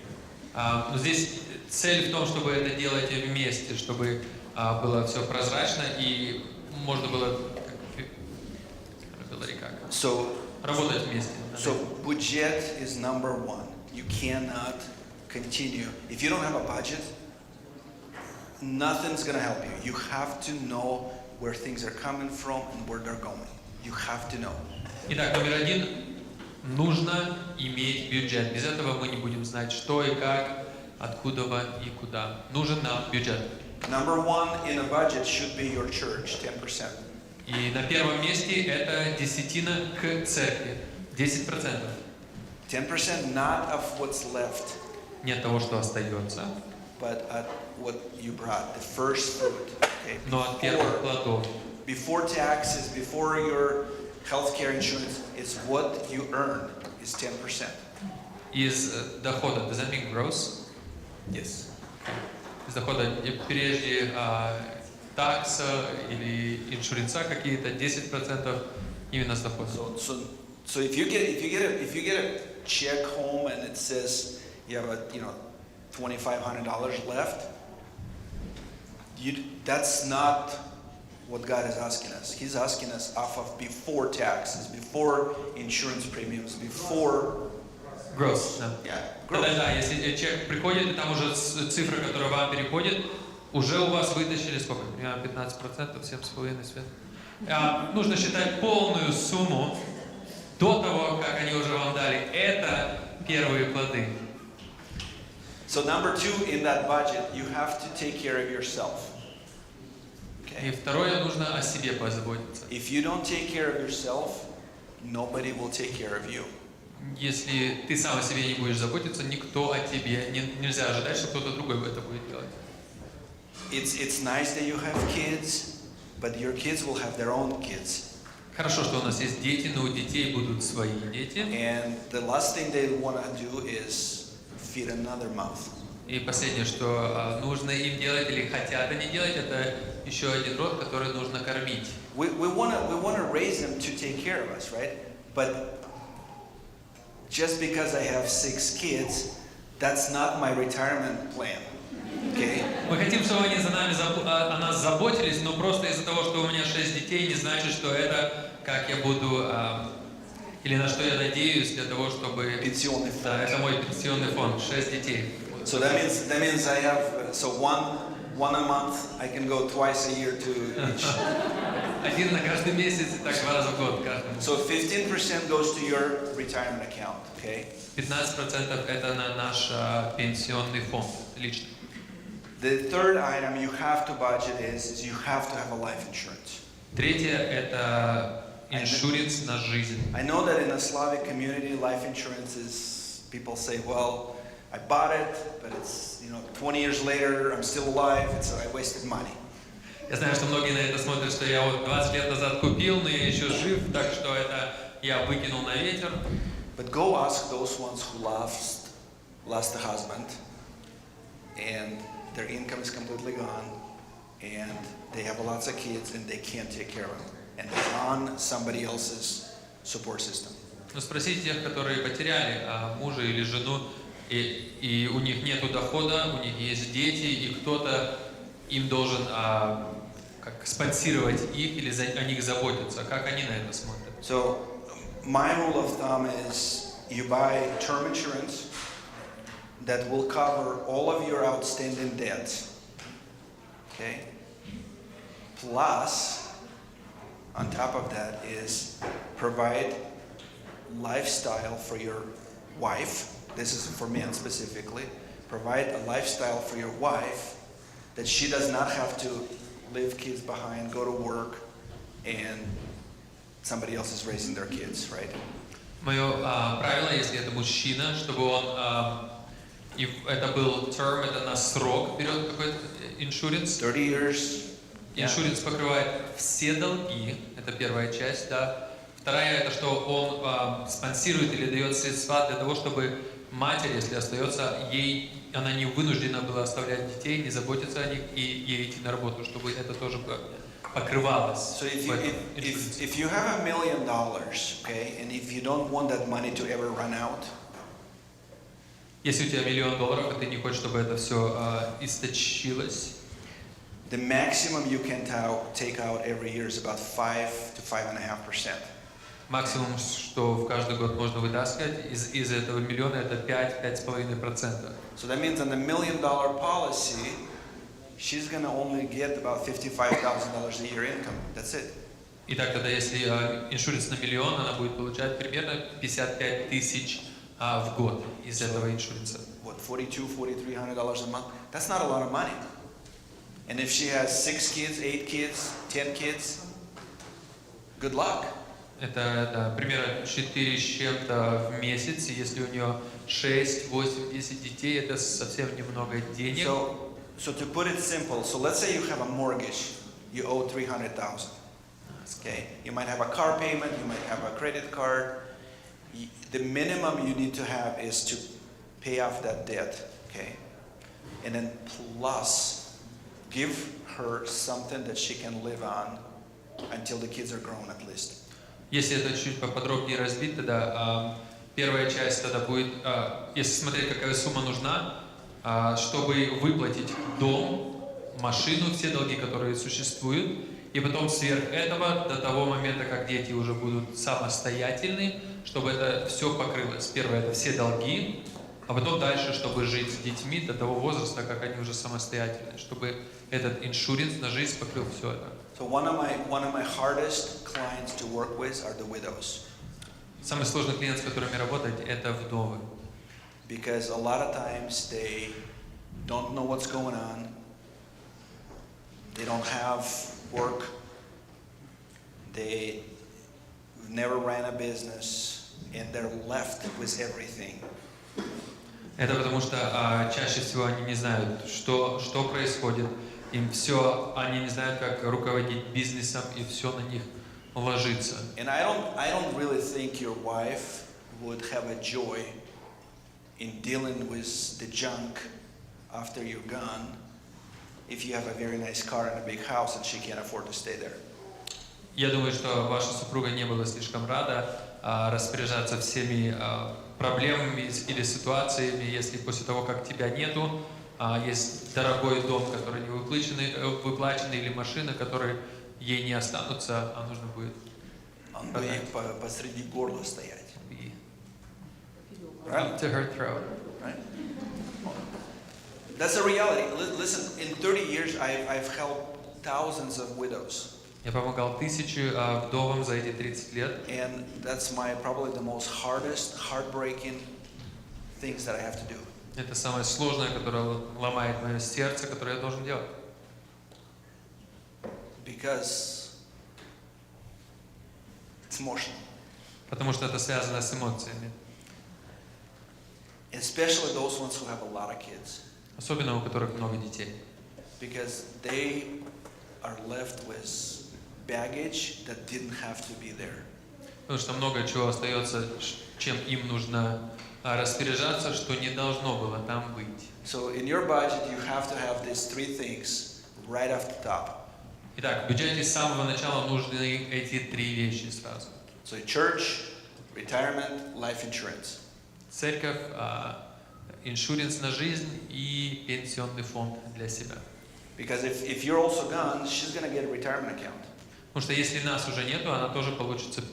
Но здесь цель в том, чтобы это делать вместе, чтобы было все прозрачно и можно было работать вместе. So budget is number one. You cannot continue. If you don't have a budget, nothing's going to help you. You have to know where things are coming from and where they're going. You have to know. Итак, номер один. Нужно иметь бюджет. Без этого мы не будем знать, что и как, откуда и куда. Нужен нам бюджет. Number one in a budget should be your church, 10%. И на первом месте это десятина к церкви. 10%. 10% not of what's left, не от того, что остается, but at what you brought, the first fruit. Okay? но от первых плодов. before taxes, before your healthcare insurance, is what you earn is 10%. Из дохода, does that mean gross? Yes. Из дохода прежде такса или иншуринса какие-то 10% именно с дохода. So if you get a check home and it says you have $2,500 left, that's not what God is asking us. He's asking us off of before taxes, before insurance premiums, before Gross, да. yeah, Тогда, gross. да, если чек приходит, и там уже цифра, которая вам переходит, уже у вас вытащили сколько? Примерно 15%, 7,5 Свет. Нужно считать полную сумму до того, как они уже вам дали. Это первые плоды. So number 2 in that budget, you have to take care of yourself. И второе, нужно о себе позаботиться. If you don't take care of yourself, nobody will take care of you. Если ты сам о себе не будешь заботиться, никто о тебе. Нельзя ожидать, что кто-то другой это будет делать. It's nice that you have kids, but your kids will have their own kids. Хорошо, что у нас есть дети, но у детей будут свои дети. And the last thing they want to do is feed another mouth. И последнее, что нужно им делать или хотят они делать, это еще один род, который нужно кормить. We want to raise them to take care of us, right? But just because I have 6 kids, that's not my retirement plan. Okay? Мы хотим, чтобы они о нас заботились, но просто из-за того, что у меня 6 детей, не значит, что это как я буду или на что я надеюсь для того, чтобы... Пенсионный фонд. Да, это мой пенсионный фонд, 6 детей. So that means I have one a month. I can go twice a year to each. Один на каждый месяц и так 2 раза в год каждому. So 15% goes to your retirement account, okay? 15% это на наш пенсионный фонд личный. The third item you have to budget is you have to have a life insurance. Tретье это иншуринс на жизнь. I know that in the Slavic community, life insurance is, people say, well, I bought it, but it's, 20 years later, I'm still alive, I wasted money. Я знаю, что многие на это смотрят, что я вот 20 лет назад купил, но я еще жив, так что это я выкинул на ветер. But go ask those ones who lost a husband, and their income is completely gone, and they have lots of kids, and they can't take care of them, and they're on somebody else's support system. Но спросите тех, которые потеряли мужа или жену, и у них нету дохода, у них есть дети, и кто-то им должен как спонсировать их или о них заботиться. Как они на это смотрят? So, my rule of thumb is you buy term insurance that will cover all of your outstanding debts. Okay? Plus, on top of that is provide lifestyle for your wife. This is for men specifically. Provide a lifestyle for your wife that she does not have to leave kids behind, go to work, and somebody else is raising their kids, right? Мое правило, если это мужчина, чтобы он, и это был term, это на срок берет какой-то иншуринс. 30 years. Иншуринс покрывает все долги, это первая часть, да. Вторая, это что он спонсирует или дает средства для того, чтобы матери, если остается, она не вынуждена была оставлять детей, не заботиться о них и ей идти на работу, чтобы это тоже покрывалось. So if you have $1 million, okay, and if you don't want that money to ever run out, если у тебя $1 миллион, и ты не хочешь, чтобы это все истощилось, the maximum you can take out every year is about 5 to 5.5%. максимум, что в каждый год можно вытаскивать из этого миллиона, это 5-5,5%. So that means on the $1 million policy, she's going to only get about $55,000 a year income. That's it. Итак, тогда если иншуринс на $1 миллион, она будет получать примерно 55 тысяч в год из этого иншуринса. What, $4,200, $4,300 a month? That's not a lot of money. And if she has 6 kids, 8 kids, 10 kids, good luck. Это примерно 4 с чем-то в месяц, и если у нее 6, 8, 10 детей, это совсем немного денег. So to put it simple, so let's say you have a mortgage, you owe $300,000. Okay, you might have a car payment, you might have a credit card. The minimum you need to have is to pay off that debt, okay? And then plus, give her something that she can live on until the kids are grown at least. Если это чуть поподробнее разбить, тогда первая часть тогда будет, если смотреть, какая сумма нужна, чтобы выплатить дом, машину, все долги, которые существуют, и потом сверх этого, до того момента, как дети уже будут самостоятельны, чтобы это все покрылось. Первое – это все долги, а потом дальше, чтобы жить с детьми до того возраста, как они уже самостоятельны, чтобы этот иншуренс на жизнь покрыл все это. So one of my hardest clients to work with are the widows. Самый сложный клиент, с которыми работать, это вдовы. Because a lot of times they don't know what's going on. They don't have work. They never ran a business, and they're left with everything. Это потому что чаще всего они не знают, что происходит. Им все, они не знают, как руководить бизнесом, и все на них ложится. And I don't really think your wife would have a joy in dealing with the junk after you're gone if you have a very nice car and a big house and she can't afford to stay there. Я думаю, что ваша супруга не была слишком рада распоряжаться всеми проблемами или ситуациями, если после того, как тебя нету, есть дорогой дом, который не выплачен, или машина, которые ей не останутся, а нужно будет Он бы ей посреди горла стоять. Right? To her throat. Right? That's a reality. Listen, in 30 years I've helped thousands of widows. Я помогал 1000 вдовам за эти 30 лет. And that's probably the most heartbreaking things that I have to do. Это самое сложное, которое ломает мое сердце, которое я должен делать. Because it's emotional. Потому что это связано с эмоциями. Especially those ones who have a lot of kids. Особенно у которых много детей. Because they are left with baggage that didn't have to be there. Потому что много чего остается, чем им нужно распоряжаться, что не должно было там быть. So in your budget you have to have these three things right off the top. Итак, в бюджете с самого начала нужны эти 3 вещи сразу. So church, retirement, life insurance. Церковь, иншуренс на жизнь и пенсионный фонд для себя. Because if you're also gone, she's going to get a retirement account. Потому что если нас уже нету, она тоже получит.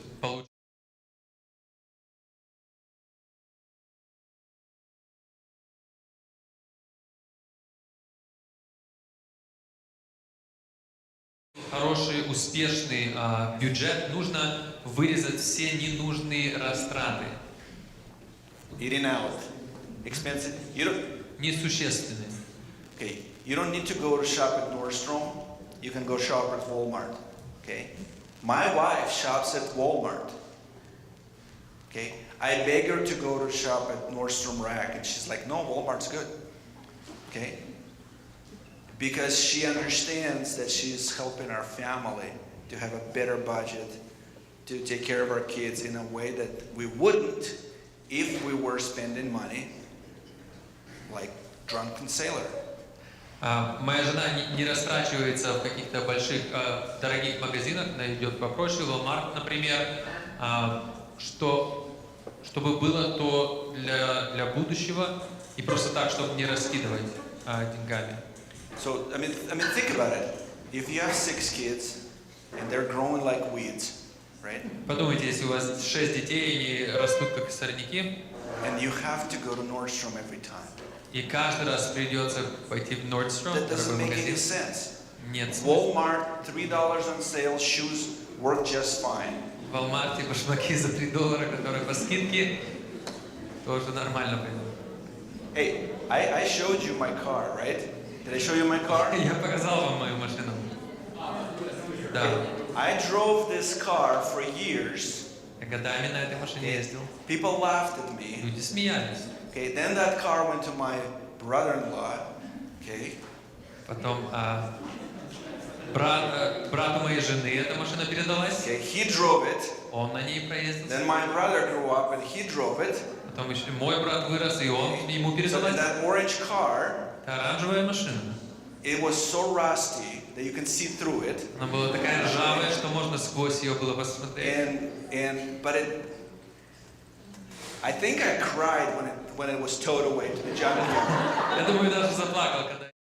Хороший, успешный бюджет, нужно вырезать все ненужные растраты. Eating out, expensive. Несущественные. Okay, you don't need to go to shop at Nordstrom. You can go shop at Walmart. Okay, my wife shops at Walmart. Okay, I beg her to go to shop at Nordstrom Rack, and she's like, "No, Walmart's good." Okay, because she understands that she's helping our family to have a better budget, to take care of our kids in a way that we wouldn't if we were spending money like drunken sailor. Моя жена не растрачивается в каких-то больших, дорогих магазинах, она идет попроще, Walmart, например, чтобы было то для будущего и просто так, чтобы не раскидывать деньгами. So I mean, think about it. If you have 6 kids and they're growing like weeds, right? Подумайте, если у вас 6 детей, и они растут как сорняки, And you have to go to Nordstrom every time. и каждый раз придется пойти в Nordstrom, That doesn't дорогой make any магазин. sense. Нет смысла. Walmart, $3 on sale, shoes work just fine. В Walmart башмаки за $3, которые по скидке, тоже нормально пойдут. Hey, I showed you my car, right? Did I show you my car? Я показал вам мою машину. Да. I drove this car for years. Я годами на этой машине ездил. People laughed at me. Люди смеялись. Okay, then that car went to my brother-in-law. Okay. Потом Брату моей жены эта машина передалась. Okay, he drove it. Он на ней проездился. Then my brother grew up and he drove it. Потом еще мой брат вырос, и ему So передалась. that orange car, Это оранжевая машина. it was so rusty that you can see through it. Она была такая ржавая, что можно сквозь ее было посмотреть. I think I cried when it was towed away to the junkyard. Я думаю, даже заплакал, когда...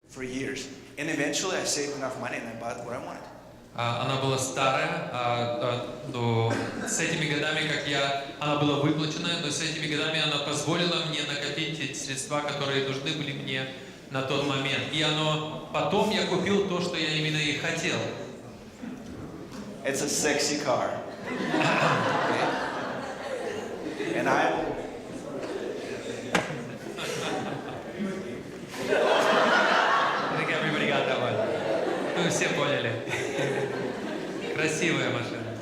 For years. And eventually I saved enough money and I bought what I wanted. Она была старая, но с этими годами, она была выплачена, но с этими годами она позволила мне накопить эти средства, которые нужны были мне на тот момент. И потом я купил то, что я именно и хотел. It's a sexy car. Okay. And I think everybody got that one. Ну, все поняли. Красивая машина.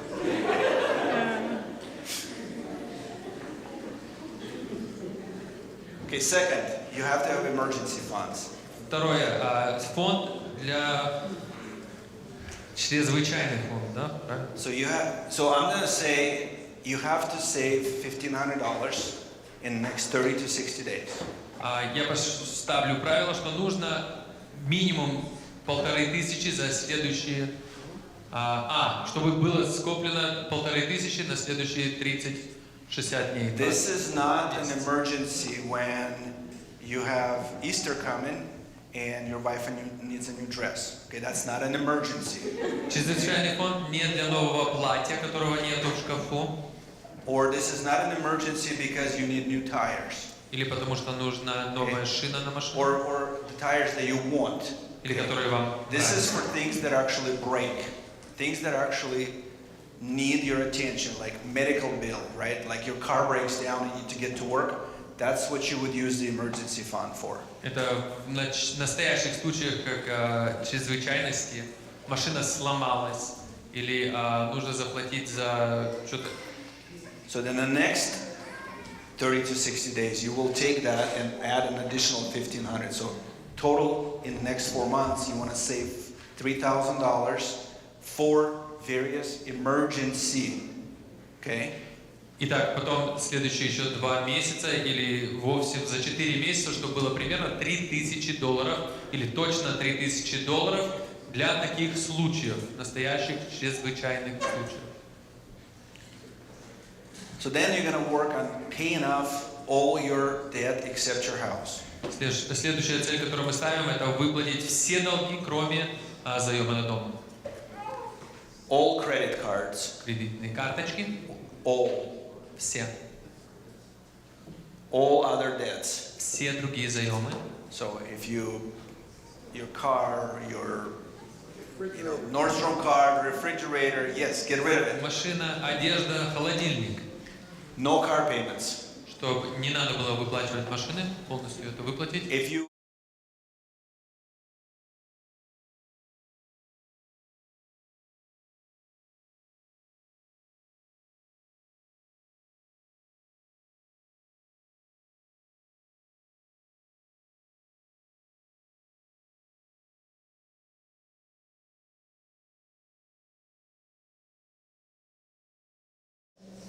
Okay, second, you have to have emergency funds. Второе, фонд для чрезвычайных фондов, да? Правильно? So I'm going to say you have to save $1,500 in the next 30 to 60 days. Я поставлю правило, что нужно минимум 1500 за следующие, чтобы было скоплено 1500 на следующие 30-60 дней. This is not an emergency when you have Easter coming and your wife needs a new dress. Okay, that's not an emergency. Чрезвычайный фонд не для нового платья, которого нету в шкафу. Or this is not an emergency because you need new tires. Или потому что нужна новая шина на машину. Or the tires that you want. Или которые вам This нравятся. is for things that actually break. Things that actually need your attention, like medical bill, right? Like your car breaks down and you need to get to work. That's what you would use the emergency fund for. Это в настоящих случаях, как чрезвычайности, машина сломалась или нужно заплатить за что-то. So then the next 30 to 60 days, you will take that and add an additional $1,500. So total in the next 4 months, you want to save $3,000 for various emergency. Okay? Итак, потом следующие еще 2 месяца или вовсе за 4 месяца, чтобы было примерно $3000 или точно $3000 для таких случаев, настоящих чрезвычайных случаев. So then you're going to work on paying off all your debt except your house. Следующая цель, которую мы ставим, это выплатить все долги, кроме заема на дом. All credit cards. Кредитные карточки. All. Все. All other debts. Все другие заемы. So if your car, your Nordstrom card, refrigerator, yes, get rid of it. Машина, одежда, холодильник. No car payments. Чтобы не надо было выплачивать машины, полностью это выплатить. If you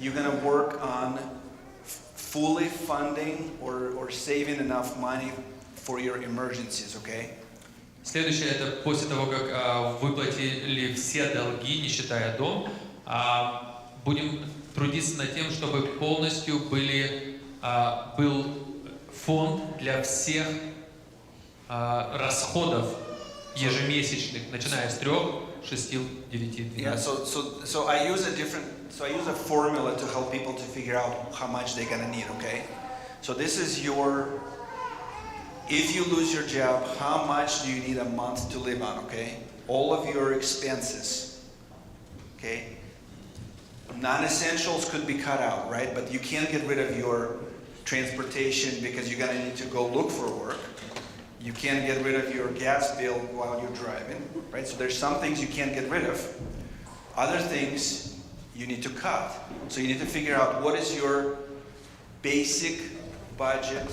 you're going to work on fully funding or saving enough money for your emergencies, okay? Следующее, это после того, как выплатили все долги, не считая дом, будем трудиться над тем, чтобы полностью был фонд для всех расходов ежемесячных, начиная с 3, 6, 9, 12. Yeah, so I use a formula to help people to figure out how much they're gonna need, okay? So this is if you lose your job, how much do you need a month to live on, okay? All of your expenses, okay? Non-essentials could be cut out, right? But you can't get rid of your transportation because you're gonna need to go look for work. You can't get rid of your gas bill while you're driving, right? So there's some things you can't get rid of. Other things you need to cut. So you need to figure out what is your basic budget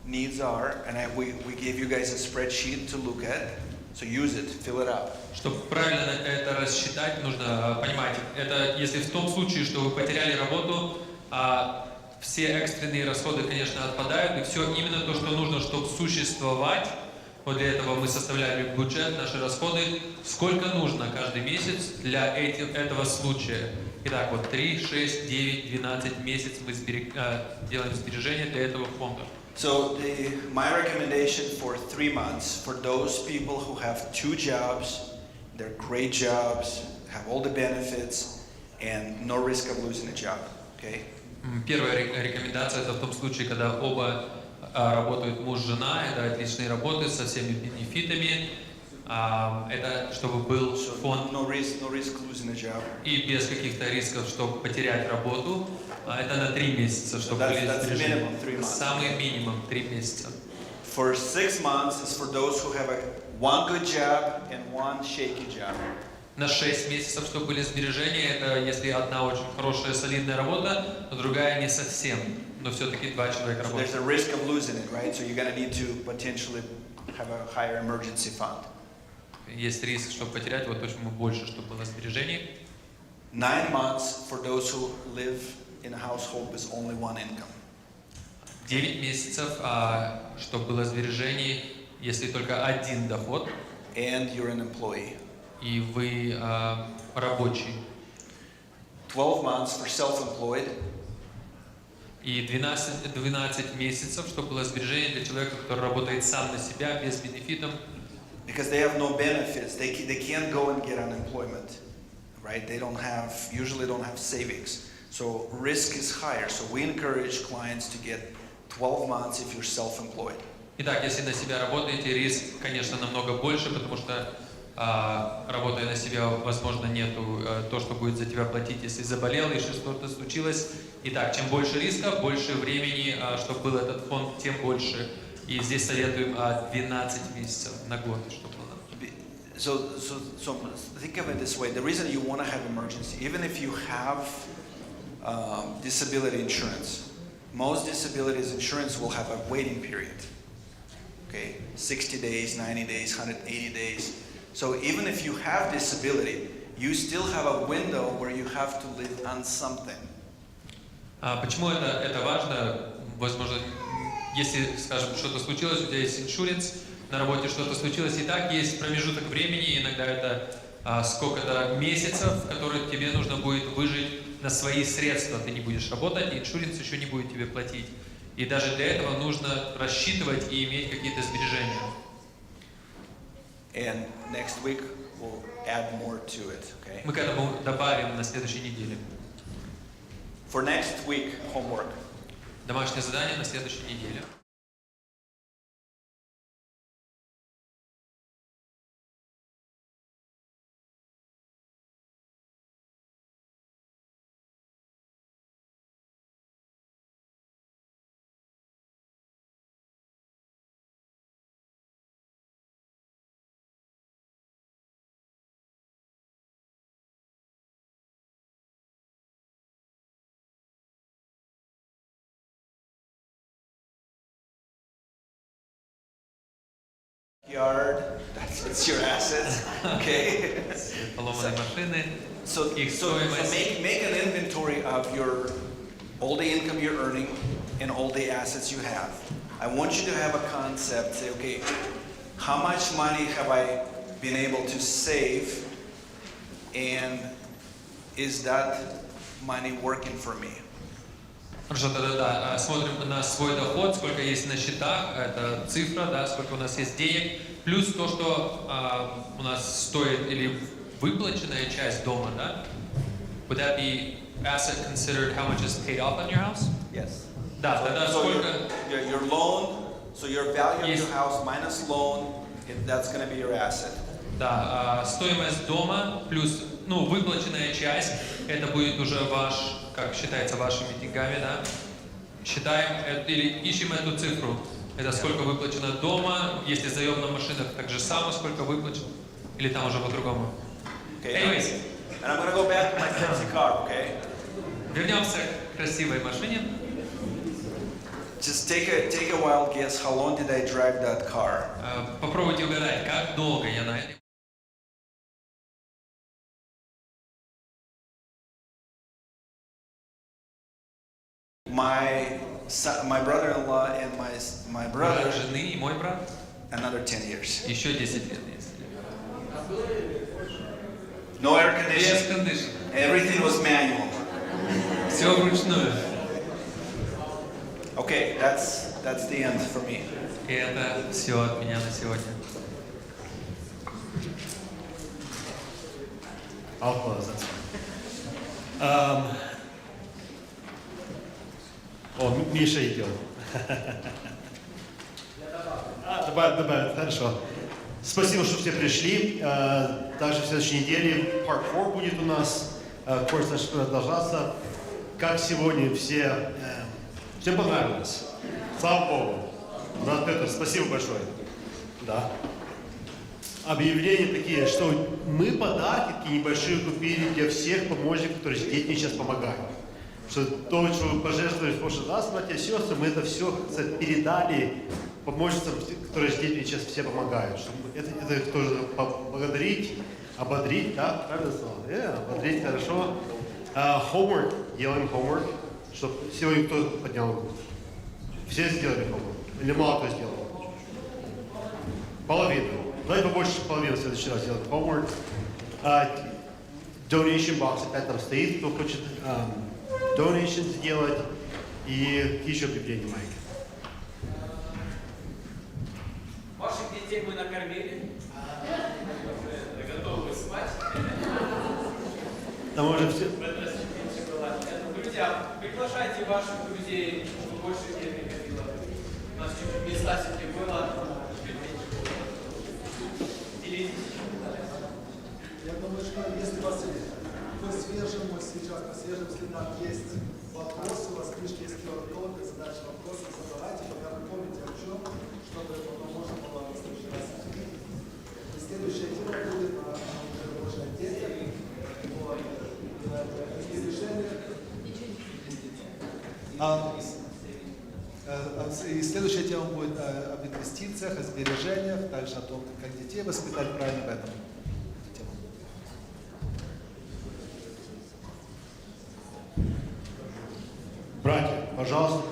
needs are, and we gave you guys a spreadsheet to look at, so use it, fill it up. Чтобы правильно это рассчитать, нужно понимать, это если в том случае, что вы потеряли работу, все экстренные расходы, конечно, отпадают, и все именно то, что нужно, чтобы существовать. Вот для этого мы составляли бюджет, наши расходы, сколько нужно каждый месяц для этого случая. Итак, вот 3, 6, 9, 12 месяцев мы делаем сбережения для этого фонда. So my recommendation for 3 months, for those people who have 2 jobs, they're great jobs, have all the benefits, and no risk of losing a job, okay? Первая рекомендация это в том случае, когда оба работают муж и жена, это отличные работы со всеми бенефитами, это чтобы был фонд No risk losing a job. и без каких-то рисков, чтобы потерять работу, это на 3 месяца, чтобы были сбережения. Самый минимум 3 месяца. For 6 months is for those who have one good job and one shaky job. На 6 месяцев, чтобы были сбережения, это если одна очень хорошая, солидная работа, а другая не совсем, но все-таки 2 человека So работают. there's a risk of losing it, right? So you're going to need to potentially have a higher emergency fund. Есть риск, чтобы потерять, вот почему больше, чтобы было сбережений. 9 months for those who live in a household with only one income. 9 месяцев, чтобы было сбережений, если только один доход, And you're an employee. и вы рабочий. 12 months for self-employed. И 12 месяцев, чтобы было сбережение для человека, который работает сам на себя, без бенефитов. Because they have no benefits, they can't go and get unemployment, right? They usually don't have savings. So risk is higher. So we encourage clients to get 12 months if you're self-employed. Итак, если на себя работаете, риск, конечно, намного больше, потому что работая на себя, возможно, нету то, что будет за тебя платить, если заболел и что-то случилось. Итак, чем больше риска, больше времени, чтобы был этот фонд, тем больше. И здесь советуем 12 месяцев на год, чтобы было. So think of it this way. The reason you want to have emergency, even if you have disability insurance, most disabilities insurance will have a waiting period. Okay, 60 days, 90 days, 180 days. So even if you have disability, you still have a window where you have to live on something. Почему это важно? Возможно, если, скажем, что-то случилось, у тебя есть иншуренс, на работе что-то случилось, и так есть промежуток времени, иногда это сколько-то месяцев, в которые тебе нужно будет выжить на свои средства. Ты не будешь работать, и иншуренс еще не будет тебе платить. И даже для этого нужно рассчитывать и иметь какие-то сбережения. And next week we'll add more to it, okay? Мы к этому добавим на следующей неделе. For next week, homework. Домашнее задание на следующей неделе. Yard, that's your assets, okay? Поломанные машины, So их стоимость. make an inventory of all the income you're earning and all the assets you have. I want you to have a concept, say, okay, how much money have I been able to save, and is that money working for me? Хорошо, да. Смотрим на свой доход, сколько есть на счетах, это цифра, да, сколько у нас есть денег, плюс то, что у нас стоит или выплаченная часть дома, да? Would that be asset considered how much is paid off on your house? Yes. Да, тогда сколько Your loan, so your value of your house minus loan, that's going to be your asset. Да, стоимость дома плюс, выплаченная часть, это будет уже ваш, как считается, вашими деньгами, да? Считаем или ищем эту цифру. Это сколько выплачено дома, если сдаем на машинах, так же самое, сколько выплачено, или там уже по-другому. Okay. Anyways. And I'm going to go back to my fancy car, okay? Вернемся к красивой машине. Just take a wild guess. How long did I drive that car? Попробуйте угадать, как долго я на этой... My brother-in-law and my brother, Брат жены и мой брат another 10 years. еще 10 лет есть. No air Без conditioning. кондишн. Everything was manual. Все вручную. Okay, that's the end for me. И это все от меня на сегодня. I'll close, that's fine. Миша идет. Добавь, хорошо. Спасибо, что все пришли. Также в следующей неделе Part 4 будет у нас. Курс наш продолжаться. Как сегодня всем понравилось. Слава Богу. Брат Петр, спасибо большое. Да. Объявления такие, что мы подарки такие небольшие купили для всех помощников, которые с детьми сейчас помогают. Что то, что вы пожертвовали в прошлый раз, братья и сестры, мы это все передали помощницам, которые с детьми сейчас все помогают. Чтобы это их тоже поблагодарить, ободрить, да? Правильно слово? Ободрить хорошо. Homework, делаем homework, чтобы сегодня кто поднял руку. Все сделали homework? Или мало кто сделал? Половину. Давайте побольше половины в следующий раз сделаем homework. Donation box опять там стоит, кто хочет donation сделать. И какие еще объявления, Майк? Ваших детей мы накормили. Уже готовы спать. Там уже все. Друзья, приглашайте ваших друзей, чтобы больше детей приходило. У нас чуть-чуть места сегодня было. Делитесь. Я думаю, что если у вас по свежему сейчас, по свежим следам есть вопросы, у вас книжки есть QR-код, задача вопросов, задавайте, пока вы помните о чем, чтобы потом можно было в следующий раз обсудить. И следующая тема будет уже отдельно. И решение. И следующая тема будет об инвестициях, о сбережениях, также о том, как детей воспитать правильно в этом. Братья, пожалуйста,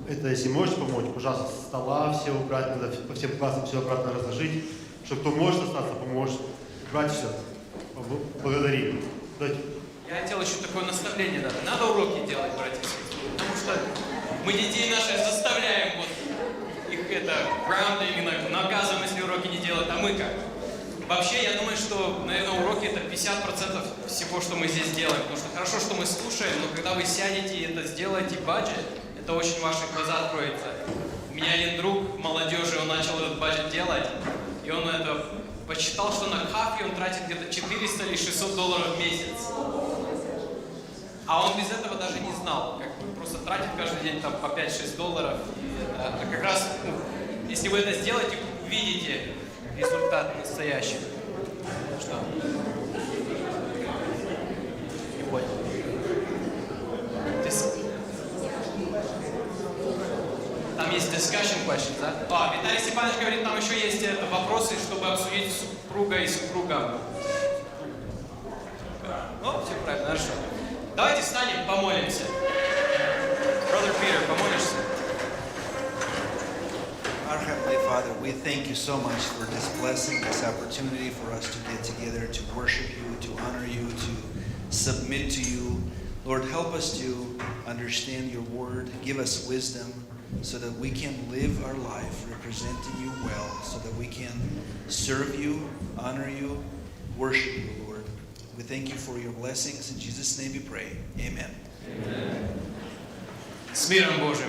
это если можете помочь, пожалуйста, со стола все убрать, надо по всем классам все обратно разложить, чтобы кто может остаться, поможет. Братья, все, благодарим. Я хотел еще такое наставление дать. Надо уроки делать, братья и сестры. Потому что мы детей наших заставляем вот их grounding, наказываем, если уроки не делают, а мы как? Вообще, я думаю, что, наверное, уроки это 50% всего, что мы здесь делаем. Потому что хорошо, что мы слушаем, но когда вы сядете и это сделаете, баджет, это очень в ваши глаза откроется. У меня один друг молодежи, он начал этот баджет делать, и он это посчитал, что на кофе он тратит где-то 400 или 600 долларов в месяц. А он без этого даже не знал, как бы просто тратит каждый день там по 5-6 долларов. А как раз, если вы это сделаете, увидите результат настоящий. Что? Не понял. Там есть discussion questions, да? Виталий Степанович говорит, там еще есть вопросы, чтобы обсудить с супругой и супругом. Все правильно, хорошо. Давайте встанем, помолимся. Brother Peter, помолишься? Our Heavenly Father, we thank you so much for this blessing, this opportunity for us to get together, to worship you, to honor you, to submit to you. Lord, help us to understand your word. Give us wisdom so that we can live our life representing you well, so that we can serve you, honor you, worship you, Lord. We thank you for your blessings. In Jesus' name we pray. Amen. С миром Божьим.